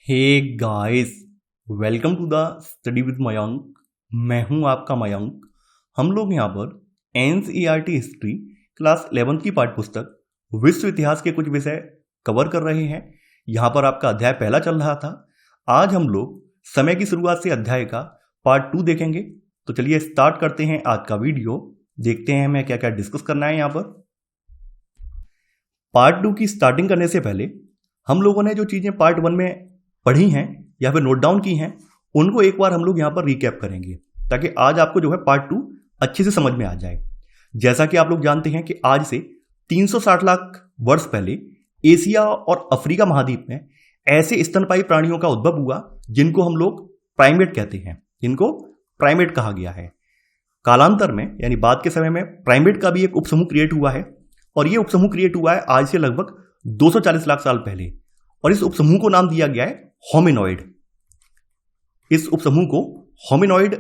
Hey guys, welcome to the study with Mayank. मैं हूं आपका मयंक। हम लोग यहां पर एनसीईआरटी हिस्ट्री क्लास 11 की पाठ्य पुस्तक विश्व इतिहास के कुछ विषय कवर कर रहे हैं। यहां पर आपका अध्याय पहला चल रहा था। आज हम लोग समय की शुरुआत से अध्याय का पार्ट 2 देखेंगे। तो चलिए स्टार्ट करते हैं आज का वीडियो। देखते हैं हमें क्या क्या डिस्कस करना है। यहाँ पर पार्ट 2 की स्टार्टिंग करने से पहले हम लोगों ने जो चीजें पार्ट 1 में पढ़ी हैं या फिर नोट डाउन की हैं, उनको एक बार हम लोग यहाँ पर रिकैप करेंगे ताकि आज आपको जो है पार्ट 2 अच्छे से समझ में आ जाए। जैसा कि आप लोग जानते हैं कि आज से 360 लाख वर्ष पहले एशिया और अफ्रीका महाद्वीप में ऐसे स्तनपायी प्राणियों का उद्भव हुआ जिनको हम लोग प्राइमेट कहते हैं, जिनको प्राइमेट कहा गया है। कालांतर में यानी बाद के समय में प्राइमेट का भी एक उपसमूह क्रिएट हुआ है और ये उपसमूह क्रिएट हुआ है आज से लगभग 240 लाख साल पहले और इस उपसमूह को नाम दिया गया है होमिनॉइड। इस उपसमूह को होमिनॉइड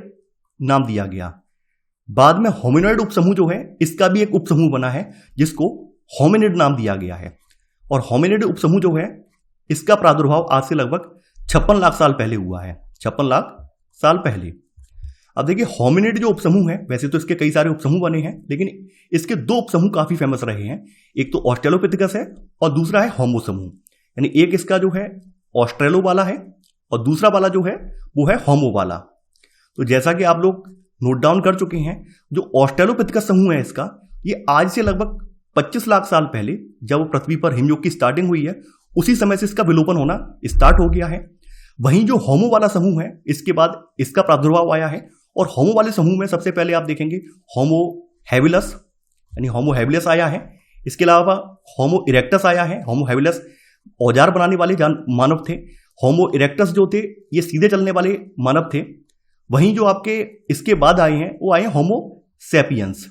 नाम दिया गया। बाद में होमिनॉइड उपसमूह जो है इसका भी एक उपसमूह बना है जिसको होमिनिड नाम दिया गया है और होमिनिड उपसमूह जो है इसका प्रादुर्भाव आज से लगभग 56 लाख साल पहले हुआ है। 56 लाख साल पहले। अब देखिए होमिनिड जो उपसमूह है, वैसे तो इसके कई सारे उपसमूह बने हैं लेकिन इसके दो उपसमूह काफी फेमस रहे हैं। एक तो ऑस्ट्रेलोपिथेकस है और दूसरा है होमो समूह। यानी एक इसका जो है ऑस्ट्रेलो वाला है और दूसरा वाला जो है वो है होमो वाला। तो जैसा कि आप लोग नोट डाउन कर चुके हैं, जो ऑस्ट्रेलोपिथेकस समूह है इसका, ये आज से लगभग 25 लाख साल पहले जब पृथ्वी पर हिमयुग की स्टार्टिंग हुई है उसी समय से इसका विलोपन होना स्टार्ट हो गया है। वहीं जो होमो वाला समूह है इसके बाद इसका प्रादुर्भाव आया है और होमो वाले समूह में सबसे पहले आप देखेंगे होमो हैबिलस यानी होमो हैबिलस आया है। इसके अलावा होमो इरेक्टस आया है। होमो हैबिलस औजार बनाने वाले मानव थे। होमो इरेक्टस जो थे ये सीधे चलने वाले मानव थे। वहीं जो आपके इसके बाद आए हैं वो आए हैं होमो सैपियंस।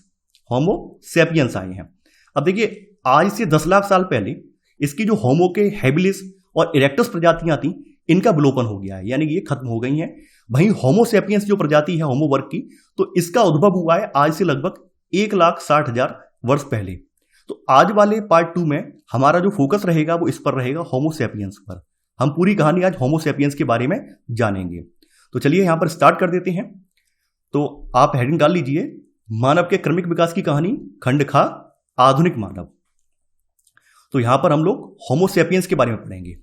होमो सैपियंस आए हैं। अब देखिए आज से 10 लाख साल पहले इसकी जो होमो के हैबिलिस और इरेक्टस प्रजातियां थी इनका विलोपन हो गया है, यानी ये खत्म हो गई हैं। वहीं होमो सैपियंस जो प्रजाति है होमो वर्ग की, तो इसका उद्भव हुआ है आज से लगभग 1,60,000 वर्ष पहले। तो आज वाले पार्ट 2 में हमारा जो फोकस रहेगा वो इस पर रहेगा, होमो सैपियंस पर। हम पूरी कहानी आज होमो सैपियंस के बारे में जानेंगे। तो चलिए यहां पर स्टार्ट कर देते हैं। तो आप हेडिंग डाल लीजिए, मानव के क्रमिक विकास की कहानी, खंड खा, आधुनिक मानव। तो यहां पर हम लोग होमो सैपियंस के बारे में पढ़ेंगे।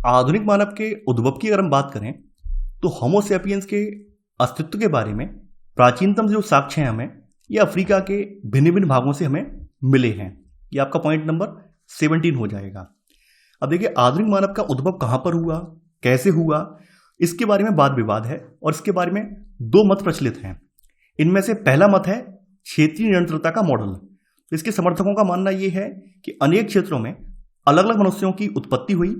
आधुनिक मानव के उद्भव की अगर हम बात करें तो होमो सैपियंस के अस्तित्व के बारे में प्राचीनतम जो साक्ष्य हैं हमें ये अफ्रीका के भिन्न भिन्न भागों से हमें मिले हैं। ये आपका पॉइंट नंबर 17 हो जाएगा। अब देखिए आधुनिक मानव का उद्भव कहां पर हुआ, कैसे हुआ, इसके बारे में वाद विवाद है और इसके बारे में 2 मत प्रचलित हैं। इनमें से पहला मत है क्षेत्रीय निरंतरता का मॉडल। तो इसके समर्थकों का मानना यह है कि अनेक क्षेत्रों में अलग अलग मनुष्यों की उत्पत्ति हुई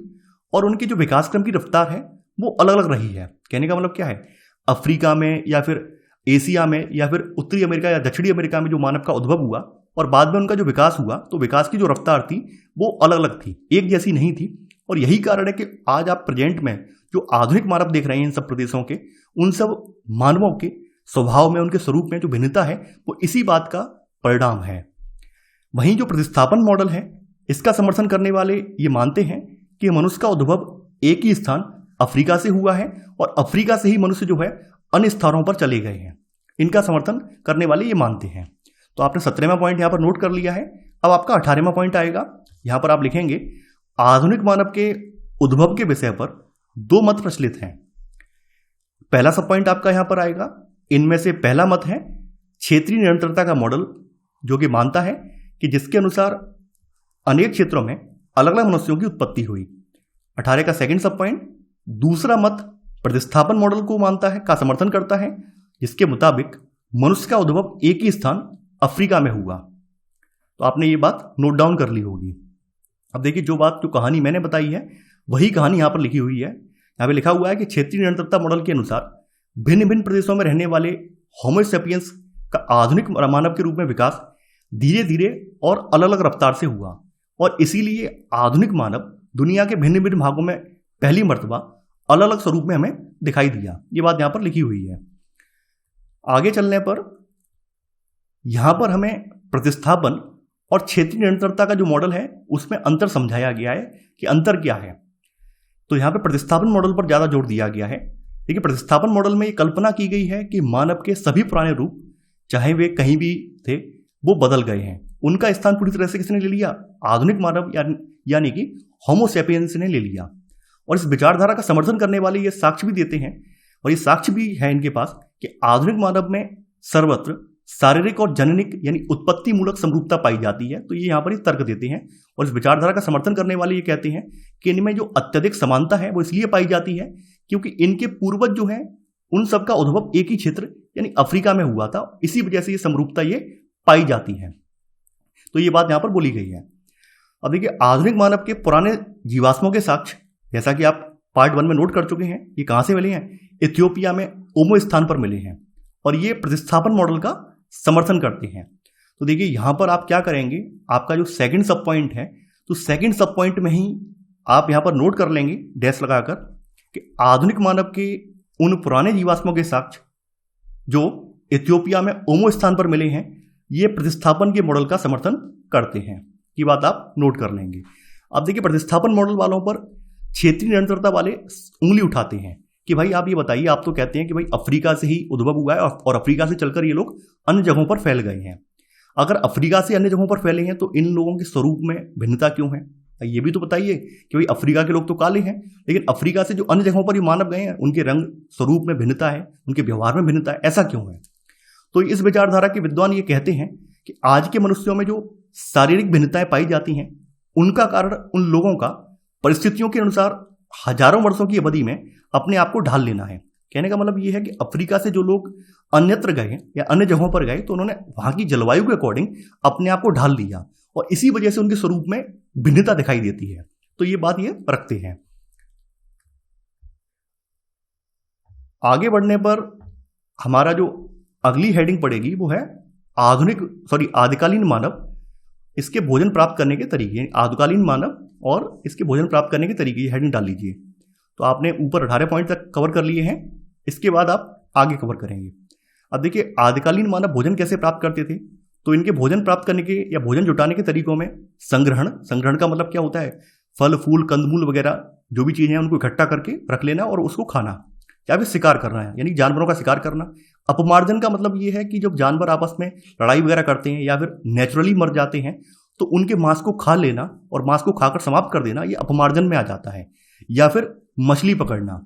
और उनकी जो विकास क्रम की रफ्तार है वो अलग अलग रही है। कहने का मतलब क्या है, अफ्रीका में या फिर एशिया में या फिर उत्तरी अमेरिका या दक्षिणी अमेरिका में जो मानव का उद्भव हुआ और बाद में उनका जो विकास हुआ तो विकास की जो रफ्तार थी वो अलग अलग थी, एक जैसी नहीं थी। और यही कारण है कि आज आप प्रेजेंट में जो आधुनिक मानव देख रहे हैं इन सब प्रदेशों के, उन सब मानवों के स्वभाव में, उनके स्वरूप में जो भिन्नता है वो इसी बात का परिणाम है। वहीं जो प्रतिस्थापन मॉडल है इसका समर्थन करने वाले ये मानते हैं कि मनुष्य का उद्भव एक ही स्थान अफ्रीका से हुआ है और अफ्रीका से ही मनुष्य जो है अन्य स्थानों पर चले गए हैं। इनका समर्थन करने वाले ये मानते हैं। तो आपने 17वां पॉइंट यहां पर नोट कर लिया है। अब आपका 18वां पॉइंट आएगा। यहां पर आप लिखेंगे आधुनिक मानव के उद्भव के विषय पर 2 मत प्रचलित हैं। पहला सब पॉइंट आपका यहां पर आएगा। इनमें से पहला मत है क्षेत्रीय निरंतरता का मॉडल, जो कि मानता है कि जिसके अनुसार अनेक क्षेत्रों में अलग अलग मनुष्यों की उत्पत्ति हुई। 18 का सेकंड सब पॉइंट, दूसरा मत प्रतिस्थापन मॉडल को मानता है, का समर्थन करता है, जिसके मुताबिक मनुष्य का उद्भव एक ही स्थान अफ्रीका में हुआ। तो आपने ये बात नोट डाउन कर ली होगी। अब देखिए जो कहानी मैंने बताई है वही कहानी यहां पर लिखी हुई है। यहां पे लिखा हुआ है कि क्षेत्रीय निरंतरता मॉडल के अनुसार भिन्न भिन्न प्रदेशों में रहने वाले होमो सैपियंस का आधुनिक मानव के रूप में विकास धीरे धीरे और अलग अलग रफ्तार से हुआ और इसीलिए आधुनिक मानव दुनिया के भिन्न भिन्न भागों में पहली मर्तबा अलग अलग स्वरूप में हमें दिखाई दिया। ये बात यहां पर लिखी हुई है। आगे चलने पर यहां पर हमें प्रतिस्थापन और क्षेत्रीय निरंतरता का जो मॉडल है उसमें अंतर समझाया गया है कि अंतर क्या है। तो यहाँ पे प्रतिस्थापन मॉडल पर ज़्यादा जोर दिया गया है। देखिए, प्रतिस्थापन मॉडल में ये कल्पना की गई है कि मानव के सभी पुराने रूप, चाहे वे कहीं भी थे, वो बदल गए हैं। उनका स्थान पूरी तरह से किसने ले लिया? आधुनिक मानव यानी कि होमो सैपियंस ने ले लिया। और इस विचारधारा का समर्थन करने वाले ये साक्ष्य भी देते हैं, और ये साक्ष्य भी है इनके पास, कि आधुनिक मानव में सर्वत्र शारीरिक और जननिक यानी उत्पत्ति मूलक समरूपता पाई जाती है। तो ये यहाँ पर ही तर्क देते हैं, और इस विचारधारा का समर्थन करने वाले ये कहते हैं कि इनमें जो अत्यधिक समानता है वो इसलिए पाई जाती है क्योंकि इनके पूर्वज जो हैं उन सबका उद्भव एक ही क्षेत्र यानी अफ्रीका में हुआ था। इसी वजह से ये समरूपता ये पाई जाती है। तो ये बात यहाँ पर बोली गई है। अब देखिए, आधुनिक मानव के पुराने जीवाश्मों के साक्ष्य, जैसा कि आप पार्ट 1 में नोट कर चुके हैं, ये कहाँ से मिले हैं? इथियोपिया में ओमो स्थान पर मिले हैं, और ये प्रतिस्थापन मॉडल का समर्थन करते हैं। तो देखिए, यहां पर आप क्या करेंगे, आपका जो सेकंड सब पॉइंट है, तो सेकंड सब पॉइंट में ही आप यहां पर नोट कर लेंगे डैश लगाकर कि आधुनिक मानव के उन पुराने जीवाश्मों के साक्ष्य जो इथियोपिया में ओमो स्थान पर मिले हैं, ये प्रतिस्थापन के मॉडल का समर्थन करते हैं। ये बात आप नोट कर लेंगे। अब देखिए, प्रतिस्थापन मॉडल वालों पर क्षेत्रीय निरंतरता वाले उंगली उठाते हैं कि भाई आप ये बताइए, आप तो कहते हैं कि भाई अफ्रीका से ही उद्भव हुआ है और अफ्रीका से चलकर ये लोग अन्य जगहों पर फैल गए हैं। अगर अफ्रीका से अन्य जगहों पर फैले हैं तो इन लोगों के स्वरूप में भिन्नता क्यों है? ये भी तो बताइए कि भाई अफ्रीका के लोग तो काले हैं, लेकिन अफ्रीका से जो अन्य जगहों पर ये मानव गए हैं उनके रंग स्वरूप में भिन्नता है, उनके व्यवहार में भिन्नता है, ऐसा क्यों है? तो इस विचारधारा के विद्वान ये कहते हैं कि आज के मनुष्यों में जो शारीरिक भिन्नताएं पाई जाती हैं उनका कारण उन लोगों का परिस्थितियों के अनुसार हजारों वर्षों की अवधि में अपने आप को ढाल लेना है। कहने का मतलब ये है कि अफ्रीका से जो लोग अन्यत्र गए या अन्य जगहों पर गए तो उन्होंने वहां की जलवायु के अकॉर्डिंग अपने आप को ढाल लिया, और इसी वजह से उनके स्वरूप में भिन्नता दिखाई देती है। तो ये बात ये रखते हैं। आगे बढ़ने पर हमारा जो अगली हेडिंग पड़ेगी वो है आदिकालीन मानव, इसके भोजन प्राप्त करने के तरीके। आदिकालीन मानव और इसके भोजन प्राप्त करने के तरीके, हेडिंग डाल लीजिए। तो आपने ऊपर 18 पॉइंट तक कवर कर लिए हैं, इसके बाद आप आगे कवर करेंगे। अब देखिए, आदिकालीन मानव भोजन कैसे प्राप्त करते थे? तो इनके भोजन प्राप्त करने के या भोजन जुटाने के तरीकों में संग्रहण का मतलब क्या होता है? फल फूल कंदमूल वगैरह जो भी चीजें हैं उनको इकट्ठा करके रख लेना और उसको खाना, या फिर शिकार करना है यानी जानवरों का शिकार करना। अपमार्जन का मतलब ये है कि जब जानवर आपस में लड़ाई वगैरह करते हैं या फिर नेचुरली मर जाते हैं तो उनके मांस को खा लेना और मांस को खाकर समाप्त कर देना, ये अपमार्जन में आ जाता है। या फिर मछली पकड़ना।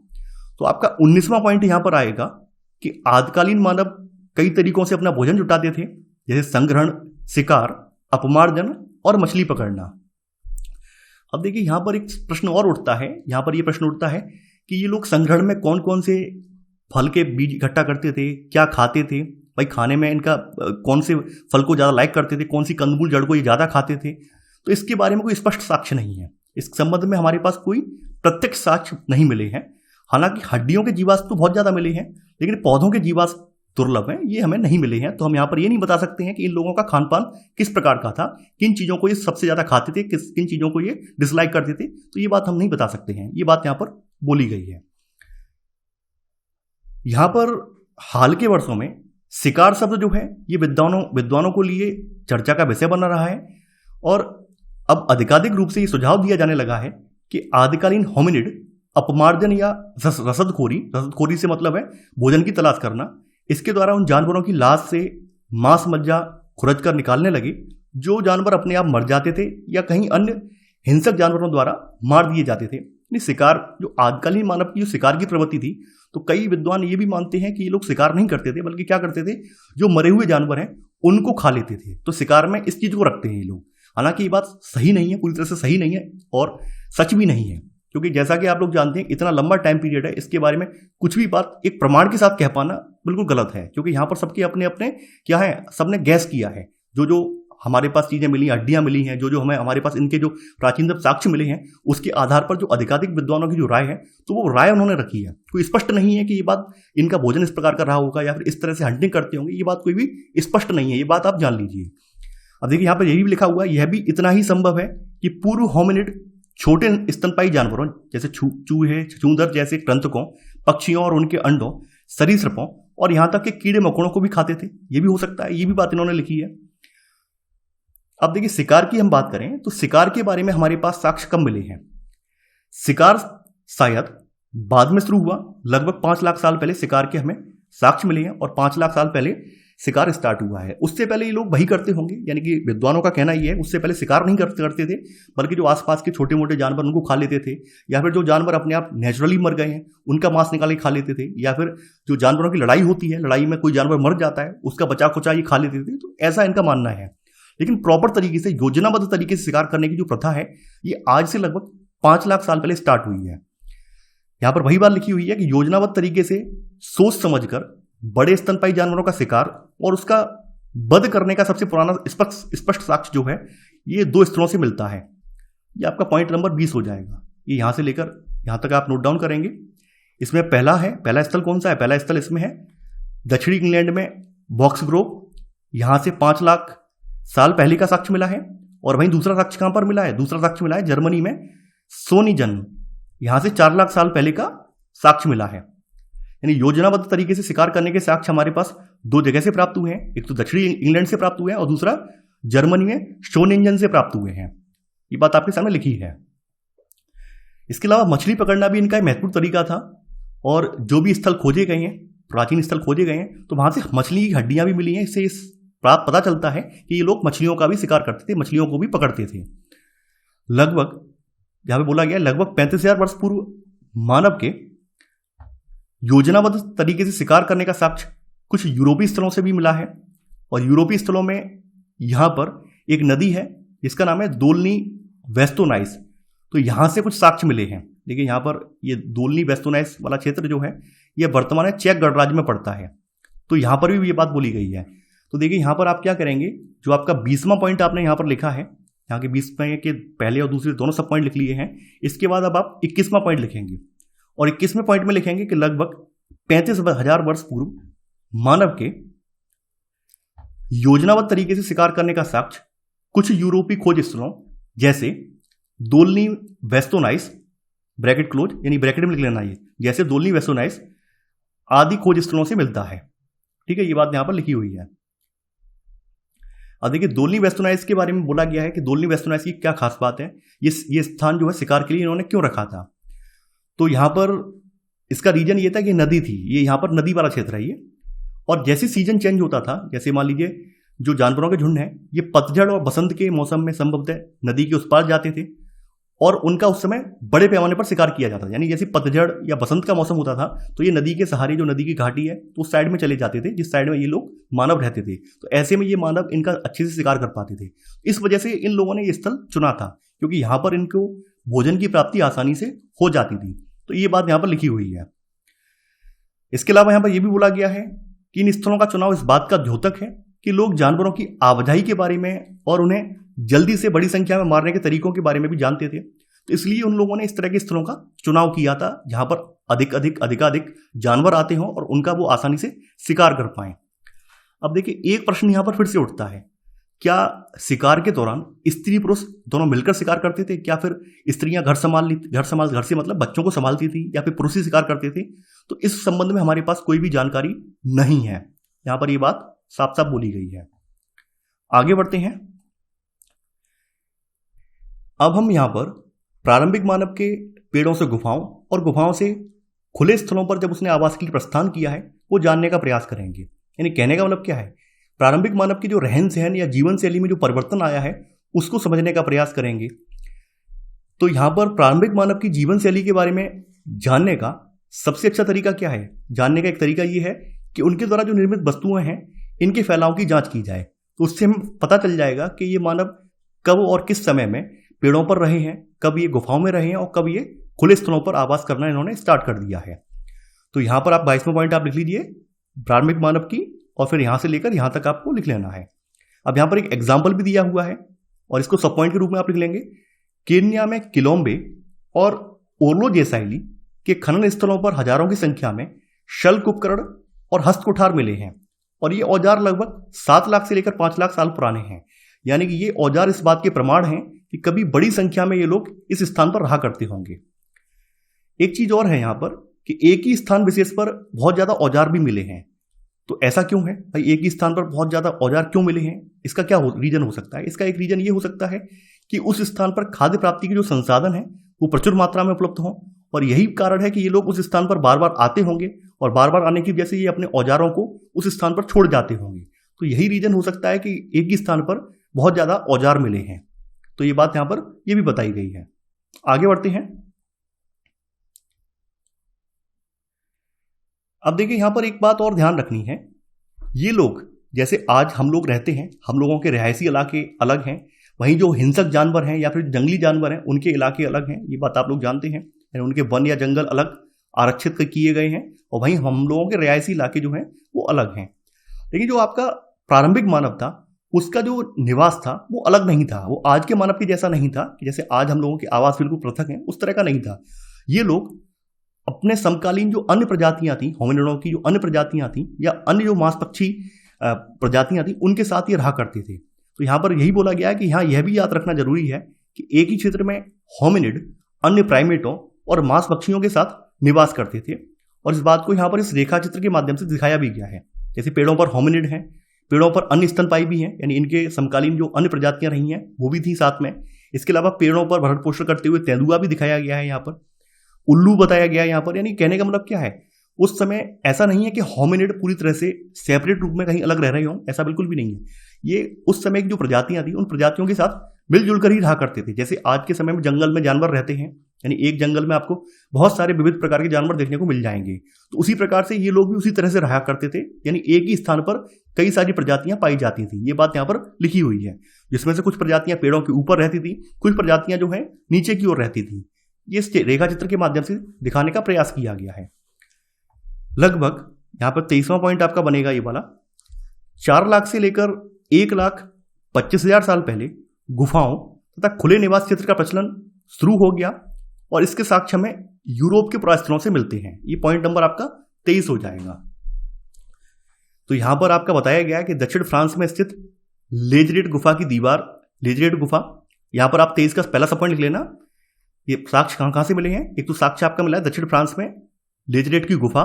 तो आपका 19वां पॉइंट यहां पर आएगा कि आदिकालीन मानव कई तरीकों से अपना भोजन जुटाते थे, जैसे संग्रहण, शिकार, अपमार्जन और मछली पकड़ना। अब देखिए, यहां पर एक प्रश्न और उठता है, यहां पर यह प्रश्न उठता है कि ये लोग संग्रहण में कौन कौन से फल के बीज इकट्ठा करते थे, क्या खाते थे? भाई खाने में इनका कौन से फल को ज्यादा लाइक करते थे, कौन सी कंदमूल जड़ को ये ज्यादा खाते थे? तो इसके बारे में कोई स्पष्ट साक्ष्य नहीं है। इस संबंध में हमारे पास कोई प्रत्यक्ष साक्ष्य नहीं मिले हैं। हालांकि हड्डियों के जीवाश्म तो बहुत ज्यादा मिले हैं, लेकिन पौधों के जीवाश्म दुर्लभ हैं, ये हमें नहीं मिले हैं। तो हम यहाँ पर ये नहीं बता सकते हैं कि इन लोगों का खान पान किस प्रकार का था, किन चीजों को ये सबसे ज्यादा खाते थे, किन चीजों को ये डिसलाइक करते थे। तो ये बात हम नहीं बता सकते हैं, ये बात यहाँ पर बोली गई है। यहां पर हाल के वर्षों में शिकार शब्द जो है ये विद्वानों को लिए चर्चा का विषय बना रहा है, और अब अधिकाधिक रूप से ये सुझाव दिया जाने लगा है कि आदिकालीन होमिनिड अपमार्जन या रसदखोरी से मतलब है भोजन की तलाश करना, इसके द्वारा उन जानवरों की लाश से मांस मज्जा खुरच कर निकालने लगे जो जानवर अपने आप मर जाते थे या कहीं अन्य हिंसक जानवरों द्वारा मार दिए जाते थे। शिकार, जो आदिकालीन मानव की जो शिकार की प्रवृत्ति थी, तो कई विद्वान ये भी मानते हैं कि ये लोग शिकार नहीं करते थे, बल्कि क्या करते थे, जो मरे हुए जानवर हैं उनको खा लेते थे। तो शिकार में इस चीज को रखते हैं ये लोग। हालांकि ये बात सही नहीं है, पूरी तरह से सही नहीं है और सच भी नहीं है, क्योंकि जैसा कि आप लोग जानते हैं इतना लंबा टाइम पीरियड है, इसके बारे में कुछ भी बात एक प्रमाण के साथ कह पाना बिल्कुल गलत है। क्योंकि यहाँ पर सबके अपने अपने क्या है, सबने गैस किया है। जो हमारे पास चीजें मिली, हड्डियां मिली हैं, जो हमारे पास इनके जो प्राचीनतम साक्ष्य मिले हैं, उसके आधार पर जो अधिकाधिक विद्वानों की जो राय है, तो वो राय उन्होंने रखी है। कोई स्पष्ट नहीं है कि ये बात इनका भोजन इस प्रकार का रहा होगा या फिर इस तरह से हंटिंग करते होंगे, ये बात कोई भी स्पष्ट नहीं है। ये बात आप जान लीजिए। अब देखिए, यहाँ पर यही भी लिखा हुआ है, यह भी इतना ही संभव है कि पूर्व होमिनिड छोटे स्तनपायी जानवरों जैसे चूहे, छछूंदर जैसे कृंतकों, पक्षियों और उनके अंडों, सरीसृपों और यहां तक के कीड़े मकोड़ों को भी खाते थे। ये भी हो सकता है, ये भी बात इन्होंने लिखी है। अब देखिए, शिकार की हम बात करें तो शिकार के बारे में हमारे पास साक्ष्य कम मिले हैं। शिकार शायद बाद में शुरू हुआ। लगभग 5 लाख साल पहले शिकार के हमें साक्ष्य मिले हैं और 5 लाख साल पहले शिकार स्टार्ट हुआ है। उससे पहले ये लोग वही करते होंगे, यानी कि विद्वानों का कहना ये है उससे पहले शिकार नहीं करते थे, बल्कि जो आसपास के छोटे मोटे जानवर उनको खा लेते थे, या फिर जो जानवर अपने आप नेचुरली मर गए हैं उनका मांस निकाल के खा लेते थे, या फिर जो जानवरों की लड़ाई होती है, लड़ाई में कोई जानवर मर जाता है उसका बचा खुचा ये खा लेते थे। तो ऐसा इनका मानना है। लेकिन प्रॉपर तरीके से, योजनाबद्ध तरीके से शिकार करने की जो प्रथा है ये आज से लगभग 5 लाख साल पहले स्टार्ट हुई है। यहां पर वही बात लिखी हुई है कि योजनाबद्ध तरीके से सोच समझकर बड़े स्तनपाई जानवरों का शिकार और उसका वध करने का सबसे पुराना स्पष्ट साक्ष्य जो है ये 2 स्थलों से मिलता है। ये आपका पॉइंट नंबर 20 हो जाएगा। ये यहां से लेकर यहां तक आप नोट डाउन करेंगे। इसमें पहला स्थल कौन सा है? पहला स्थल इसमें है दक्षिणी इंग्लैंड में बॉक्स ग्रोव। यहां से 5 लाख साल पहले का साक्ष्य मिला है। और वहीं दूसरा साक्ष्य कहां पर मिला है? दूसरा साक्ष्य मिला है जर्मनी में सोनीजन। यहां से 4 लाख साल पहले का साक्ष्य मिला है। यानी योजनाबद्ध तरीके से शिकार करने के साक्ष्य हमारे पास 2 जगह से प्राप्त हुए हैं। एक तो दक्षिणी इंग्लैंड से प्राप्त हुए हैं और दूसरा जर्मनी में स्टोनिंजन से प्राप्त हुए हैं। ये बात आपके सामने लिखी है। इसके अलावा मछली पकड़ना भी इनका एक महत्वपूर्ण तरीका था। और जो भी स्थल खोजे गए हैं, प्राचीन स्थल खोजे गए हैं, तो वहां से मछली की हड्डियां भी मिली हैं। इससे इस पता चलता है कि ये लोग मछलियों का भी शिकार करते थे, मछलियों को भी पकड़ते थे। लगभग यहां पे बोला गया लगभग 35,000 वर्ष पूर्व मानव के योजनाबद्ध तरीके से शिकार करने का साक्ष्य कुछ यूरोपीय स्थलों से भी मिला है। और यूरोपीय स्थलों में यहां पर एक नदी है जिसका नाम है दोलनी वेस्टोनाइस। तो यहां से कुछ साक्ष्य मिले हैं। देखिए यहां पर ये दोलनी वेस्टोनाइस वाला क्षेत्र जो है यह वर्तमान में चेक गणराज्य में पड़ता है। तो यहां पर भी ये बात बोली गई है। तो देखिए यहां पर आप क्या करेंगे, जो आपका 20वां पॉइंट आपने यहां पर लिखा है, यहाँ के 20 के पहले और दूसरे दोनों सब पॉइंट लिख लिए हैं। इसके बाद अब आप 21वां पॉइंट लिखेंगे और 21वें पॉइंट में लिखेंगे कि लगभग 35,000 वर्ष पूर्व मानव के योजनाबद्ध तरीके से शिकार करने का साक्ष्य कुछ यूरोपीय खोज स्थलों जैसे दोलनी वेस्टोनाइस ब्रैकेट क्लोज, यानी ब्रैकेट में लिख लेना ये, जैसे दोलनी वेस्टोनाइस आदि खोज स्थलों से मिलता है। ठीक है, ये बात यहां पर लिखी हुई है। अब देखिए दोलनी वेस्टोनाइस के बारे में बोला गया है कि दोलनी वेस्टोनाइस की क्या खास बात है, ये स्थान जो है शिकार के लिए इन्होंने क्यों रखा था। तो यहां पर इसका रीजन ये था कि नदी थी, ये यहां पर नदी वाला क्षेत्र है ये। और जैसे सीजन चेंज होता था, जैसे मान लीजिए जो जानवरों के झुंड हैं ये पतझड़ और बसंत के मौसम में संभवतः नदी के उस पार जाते थे और उनका उस समय बड़े पैमाने पर शिकार किया जाता था। यानी जैसे पतझड़ या बसंत का मौसम होता था तो ये नदी के सहारे, जो नदी की घाटी है, तो उस साइड में चले जाते थे जिस साइड में ये लोग मानव रहते थे। तो ऐसे में ये मानव इनका अच्छे से शिकार कर पाते थे। इस वजह से इन लोगों ने ये स्थल चुना था, क्योंकि यहां पर इनको भोजन की प्राप्ति आसानी से हो जाती थी। तो ये बात यहां पर लिखी हुई है। इसके अलावा यहां पर यह भी बोला गया है कि इन स्थलों का चुनाव इस बात का द्योतक है कि लोग जानवरों की आवाजाही के बारे में और उन्हें जल्दी से बड़ी संख्या में मारने के तरीकों के बारे में भी जानते थे। तो इसलिए उन लोगों ने इस तरह के स्थलों का चुनाव किया था जहां पर अधिकाधिक जानवर आते हों और उनका वो आसानी से शिकार कर पाए। अब देखिए एक प्रश्न यहां पर फिर से उठता है, क्या शिकार के दौरान स्त्री पुरुष दोनों मिलकर शिकार करते थे, क्या फिर स्त्रियां घर से मतलब बच्चों को संभालती थी, या फिर पुरुष ही शिकार करते थे? तो इस संबंध में हमारे पास कोई भी जानकारी नहीं है। यहां पर यह बात साफ साफ बोली गई है। आगे बढ़ते हैं। अब हम यहां पर प्रारंभिक मानव के पेड़ों से गुफाओं और गुफाओं से खुले स्थलों पर जब उसने आवास के लिए प्रस्थान किया है वो जानने का प्रयास करेंगे। यानी कहने का मतलब क्या है, प्रारंभिक मानव की जो रहन सहन या जीवन शैली में जो परिवर्तन आया है उसको समझने का प्रयास करेंगे। तो यहां पर प्रारंभिक मानव की जीवन शैली के बारे में जानने का सबसे अच्छा तरीका क्या है? जानने का एक तरीका यह है कि उनके द्वारा जो निर्मित वस्तुएं हैं इनके फैलाव की जांच की जाए। तो उससे हम पता चल जाएगा कि ये मानव कब और किस समय में पेड़ों पर रहे हैं, कब ये गुफाओं में रहे हैं और कब ये खुले स्थलों पर आवास करना इन्होंने स्टार्ट कर दिया है। तो यहां पर आप 22वां पॉइंट आप लिख लीजिए, प्रारंभिक मानव की, और फिर यहां से लेकर यहां तक आपको लिख लेना है। अब यहां पर एक एग्जाम्पल भी दिया हुआ है और इसको सब पॉइंट के रूप में आप लिख लेंगे। केन्या में किलोम्बे और ओर्लोजेसाइली के खनन स्थलों पर हजारों की संख्या में शल्क उपकरण और हस्तकुठार मिले हैं और ये औजार लगभग 7 लाख से लेकर 5 लाख साल पुराने हैं। यानी कि ये औजार इस बात के प्रमाण हैं कि कभी बड़ी संख्या में ये लोग इस स्थान पर रहा करते होंगे। एक चीज और है यहां पर कि एक ही स्थान विशेष पर बहुत ज्यादा औजार भी मिले हैं। तो ऐसा क्यों है भाई, एक ही स्थान पर बहुत ज्यादा औजार क्यों मिले हैं? इसका क्या रीजन हो सकता है? इसका एक रीजन ये हो सकता है कि उस स्थान पर खाद्य प्राप्ति के जो संसाधन है वो प्रचुर मात्रा में उपलब्ध हों और यही कारण है कि ये लोग उस स्थान पर बार बार आते होंगे और बार बार आने की वजह से ये अपने औजारों को उस स्थान पर छोड़ जाते होंगे। तो यही रीजन हो सकता है कि एक ही स्थान पर बहुत ज़्यादा औजार मिले हैं। तो ये बात यहाँ पर ये भी बताई गई है। आगे बढ़ते हैं। अब देखिए यहाँ पर एक बात और ध्यान रखनी है, ये लोग जैसे आज हम लोग रहते हैं, हम लोगों के रिहायशी इलाके अलग हैं, वहीं जो हिंसक जानवर हैं या फिर जंगली जानवर हैं उनके इलाके अलग हैं, ये बात आप लोग जानते हैं। यानी उनके वन या जंगल अलग आरक्षित किए गए हैं और वहीं हम लोगों के रिहायशी इलाके जो हैं वो अलग हैं। लेकिन जो आपका प्रारंभिक मानव था उसका जो निवास था वो अलग नहीं था, वो आज के मानव के जैसा नहीं था कि जैसे आज हम लोगों के आवास बिल्कुल पृथक हैं, उस तरह का नहीं था। ये लोग अपने समकालीन जो अन्य प्रजातियां थी, होमिनिडों की जो अन्य प्रजातियां थी या अन्य जो मांसपक्षी प्रजातियां थी उनके साथ ये रहा करते थे। तो यहाँ पर यही बोला गया है कि यहाँ यह भी याद रखना जरूरी है कि एक ही क्षेत्र में होमिनिड अन्य प्राइमेटों और मांसभक्षियों के साथ निवास करते थे और इस बात को यहाँ पर इस रेखा चित्र के माध्यम से दिखाया भी गया है। जैसे पेड़ों पर होमिनिड हैं, पेड़ों पर अन्य स्तनपायी भी हैं, यानी इनके समकालीन जो अन्य प्रजातियां रही हैं वो भी थी साथ में। इसके अलावा पेड़ों पर भरण पोषण करते हुए तेंदुआ भी दिखाया गया है यहाँ पर, उल्लू बताया गया है यहाँ पर। यानी कहने का मतलब क्या है, उस समय ऐसा नहीं है कि होमिनिड पूरी तरह से सेपरेट रूप में कहीं अलग रह रहे हों, ऐसा बिल्कुल भी नहीं है। ये उस समय की जो प्रजातियां थी उन प्रजातियों के साथ मिलजुल कर ही रहा करते थे। जैसे आज के समय में जंगल में जानवर रहते हैं, यानी एक जंगल में आपको बहुत सारे विविध प्रकार के जानवर देखने को मिल जाएंगे, तो उसी प्रकार से ये लोग भी उसी तरह से रहा करते थे, यानी एक ही स्थान पर कई सारी प्रजातियां पाई जाती थी। ये बात यहाँ पर लिखी हुई है, जिसमें से कुछ प्रजातियां पेड़ों के ऊपर रहती थी, कुछ प्रजातियां जो है नीचे की ओर रहती थी। ये इस रेखा चित्र के माध्यम से दिखाने का प्रयास किया गया है। लगभग यहाँ पर 23वां पॉइंट आपका बनेगा ये वाला, 4 लाख से लेकर 1,25,000 साल पहले गुफाओं तथा खुले निवास क्षेत्र का प्रचलन शुरू हो गया और इसके साक्ष्य हमें यूरोप के पुरास्थलों से मिलते हैं। ये पॉइंट नंबर आपका 23 हो जाएगा। तो यहां पर आपका बताया गया है कि दक्षिण फ्रांस में स्थित लेजरेट गुफा की दीवार, लेजरेट गुफा, यहां पर आप 23 का पहला सब पॉइंट लिख लेना। ये साक्ष्य कहां से मिले हैं, एक तो साक्ष्य आपका मिला है दक्षिण फ्रांस में लेजरेट की गुफा,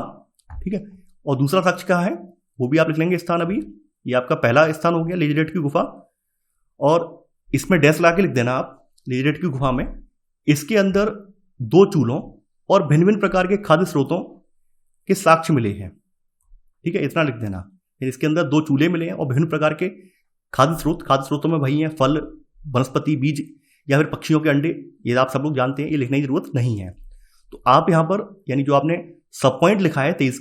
ठीक है, और दूसरा साक्ष्य कहाँ है वो भी आप लिख लेंगे स्थान। अभी ये आपका पहला स्थान हो गया लेजरेट की गुफा, और इसमें डैश ला के लिख देना आप लेजरेट की गुफा में। इसके अंदर 2 चूल्हों और भिन्न भिन्न प्रकार के खाद्य स्रोतों के साक्ष्य मिले हैं, ठीक है, इतना लिख देना। इसके अंदर 2 चूल्हे मिले हैं और विभिन्न प्रकार के खाद्य स्रोतों में वही हैं फल, वनस्पति, बीज या फिर पक्षियों के अंडे, ये आप सब लोग जानते हैं, ये लिखने की जरूरत नहीं है। तो आप यहाँ पर यानी जो आपने सब पॉइंट लिखा है 23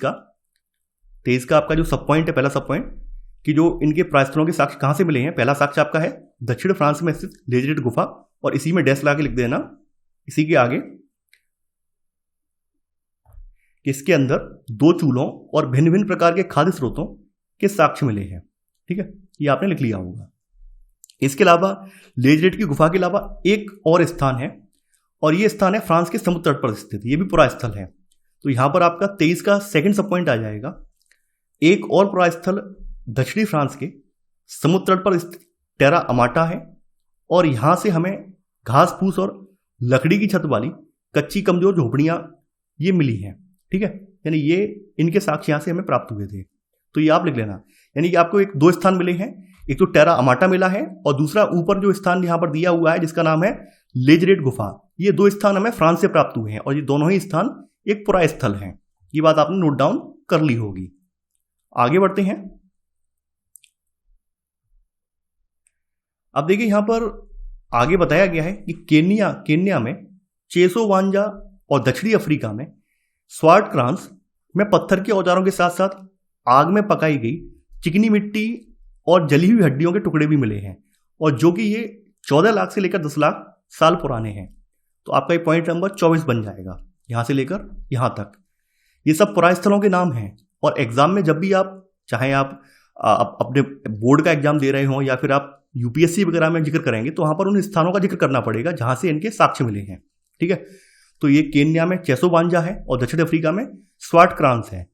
का आपका जो सब पॉइंट है, पहला सब पॉइंट कि जो इनके प्रायस्थलों के साक्ष्य कहाँ से मिले हैं, पहला साक्ष्य आपका है दक्षिण फ्रांस में स्थित लेजरेट गुफा, और इसी में डैश ला के लिख देना इसी के आगे कि इसके अंदर 2 चूल्हों और भिन्न भिन्न प्रकार के खाद्य स्रोतों के साक्ष्य मिले हैं, ठीक है, ये आपने लिख लिया होगा। इसके अलावा लेजरेट की गुफा के अलावा एक और स्थान है और ये स्थान है फ्रांस के समुद्र तट पर स्थित, ये भी पुरास्थल है। तो यहां पर आपका 23 का सेकंड सब पॉइंट आ जाएगा। एक और पुरास्थल दक्षिणी फ्रांस के समुद्र तट पर स्थित टेरा अमाटा है और यहां से हमें घास फूस और लकड़ी की छत वाली कच्ची कमजोर झोपड़ियां ये मिली हैं, ठीक है, यानी ये इनके साक्ष्य यहां से हमें प्राप्त हुए थे। तो ये आप लिख लेना, यानी कि आपको 2 स्थान मिले हैं, एक तो टेरा अमाटा मिला है और दूसरा ऊपर जो स्थान यहां पर दिया हुआ है जिसका नाम है लेजरेट गुफा, ये 2 स्थान हमें फ्रांस से प्राप्त हुए हैं और ये दोनों ही स्थान एक पुरास्थल हैं। ये बात आपने नोट डाउन कर ली होगी। आगे बढ़ते हैं। अब देखिए यहां पर आगे बताया गया है कि केन्या में चेसोवांजा और दक्षिणी अफ्रीका में स्वार्टक्रांस में पत्थर के औजारों के साथ साथ आग में पकाई गई चिकनी मिट्टी और जली हुई हड्डियों के टुकड़े भी मिले हैं, और जो कि ये 14 लाख से लेकर 10 लाख साल पुराने हैं। तो आपका ये पॉइंट नंबर 24 बन जाएगा, यहां से लेकर यहां तक। ये सब पुरास्थलों के नाम हैं और एग्जाम में जब भी आप चाहे आप अपने बोर्ड का एग्जाम दे रहे हो या फिर आप यूपीएससी वगैरह में जिक्र करेंगे तो वहां पर उन स्थानों का जिक्र करना पड़ेगा जहां से इनके साक्ष्य मिले हैं, ठीक है। तो ये केन्या में चेसोवांजा है और दक्षिण अफ्रीका में स्वार्टक्रांस है।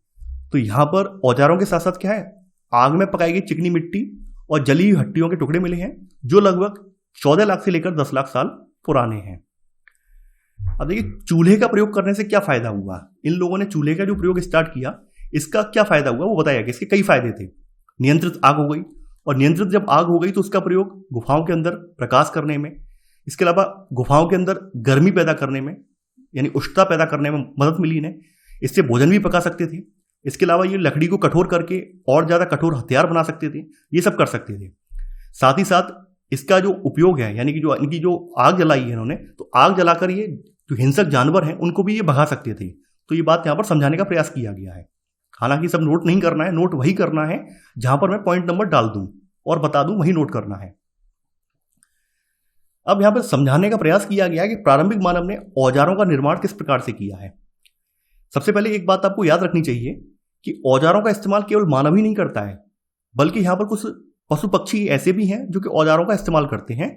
तो यहां पर औजारों के साथ साथ क्या है, आग में पकाई गई चिकनी मिट्टी और जली हुई हड्डियों के टुकड़े मिले हैं जो लगभग 14 लाख से लेकर 10 लाख साल पुराने हैं। अब देखिए चूल्हे का प्रयोग करने से क्या फायदा हुआ, इन लोगों ने चूल्हे का जो प्रयोग स्टार्ट किया इसका क्या फायदा हुआ वो बताया गया। इसके कई फायदे थे। नियंत्रित आग हो गई, और नियंत्रित जब आग हो गई तो उसका प्रयोग गुफाओं के अंदर प्रकाश करने में, इसके अलावा गुफाओं के अंदर गर्मी पैदा करने में, यानी उष्णता पैदा करने में मदद मिली इन्हें। इससे भोजन भी पका सकते थे। इसके अलावा ये लकड़ी को कठोर करके और ज़्यादा कठोर हथियार बना सकते थे, ये सब कर सकते थे। साथ ही साथ इसका जो उपयोग है, यानी कि जो इनकी जो आग जलाई है इन्होंने, तो आग जलाकर ये जो हिंसक जानवर हैं उनको भी ये भगा सकते थे। तो ये बात यहाँ पर समझाने का प्रयास किया गया है। हालांकि सब नोट नहीं करना है, नोट वही करना है जहां पर मैं पॉइंट नंबर डाल दूं और बता दूं, वही नोट करना है। अब यहां पर समझाने का प्रयास किया गया है कि प्रारंभिक मानव ने औजारों का निर्माण किस प्रकार से किया है। सबसे पहले एक बात आपको याद रखनी चाहिए कि औजारों का इस्तेमाल केवल मानव ही नहीं करता है, बल्कि यहां पर कुछ पशु पक्षी ऐसे भी हैं जो कि औजारों का इस्तेमाल करते हैं।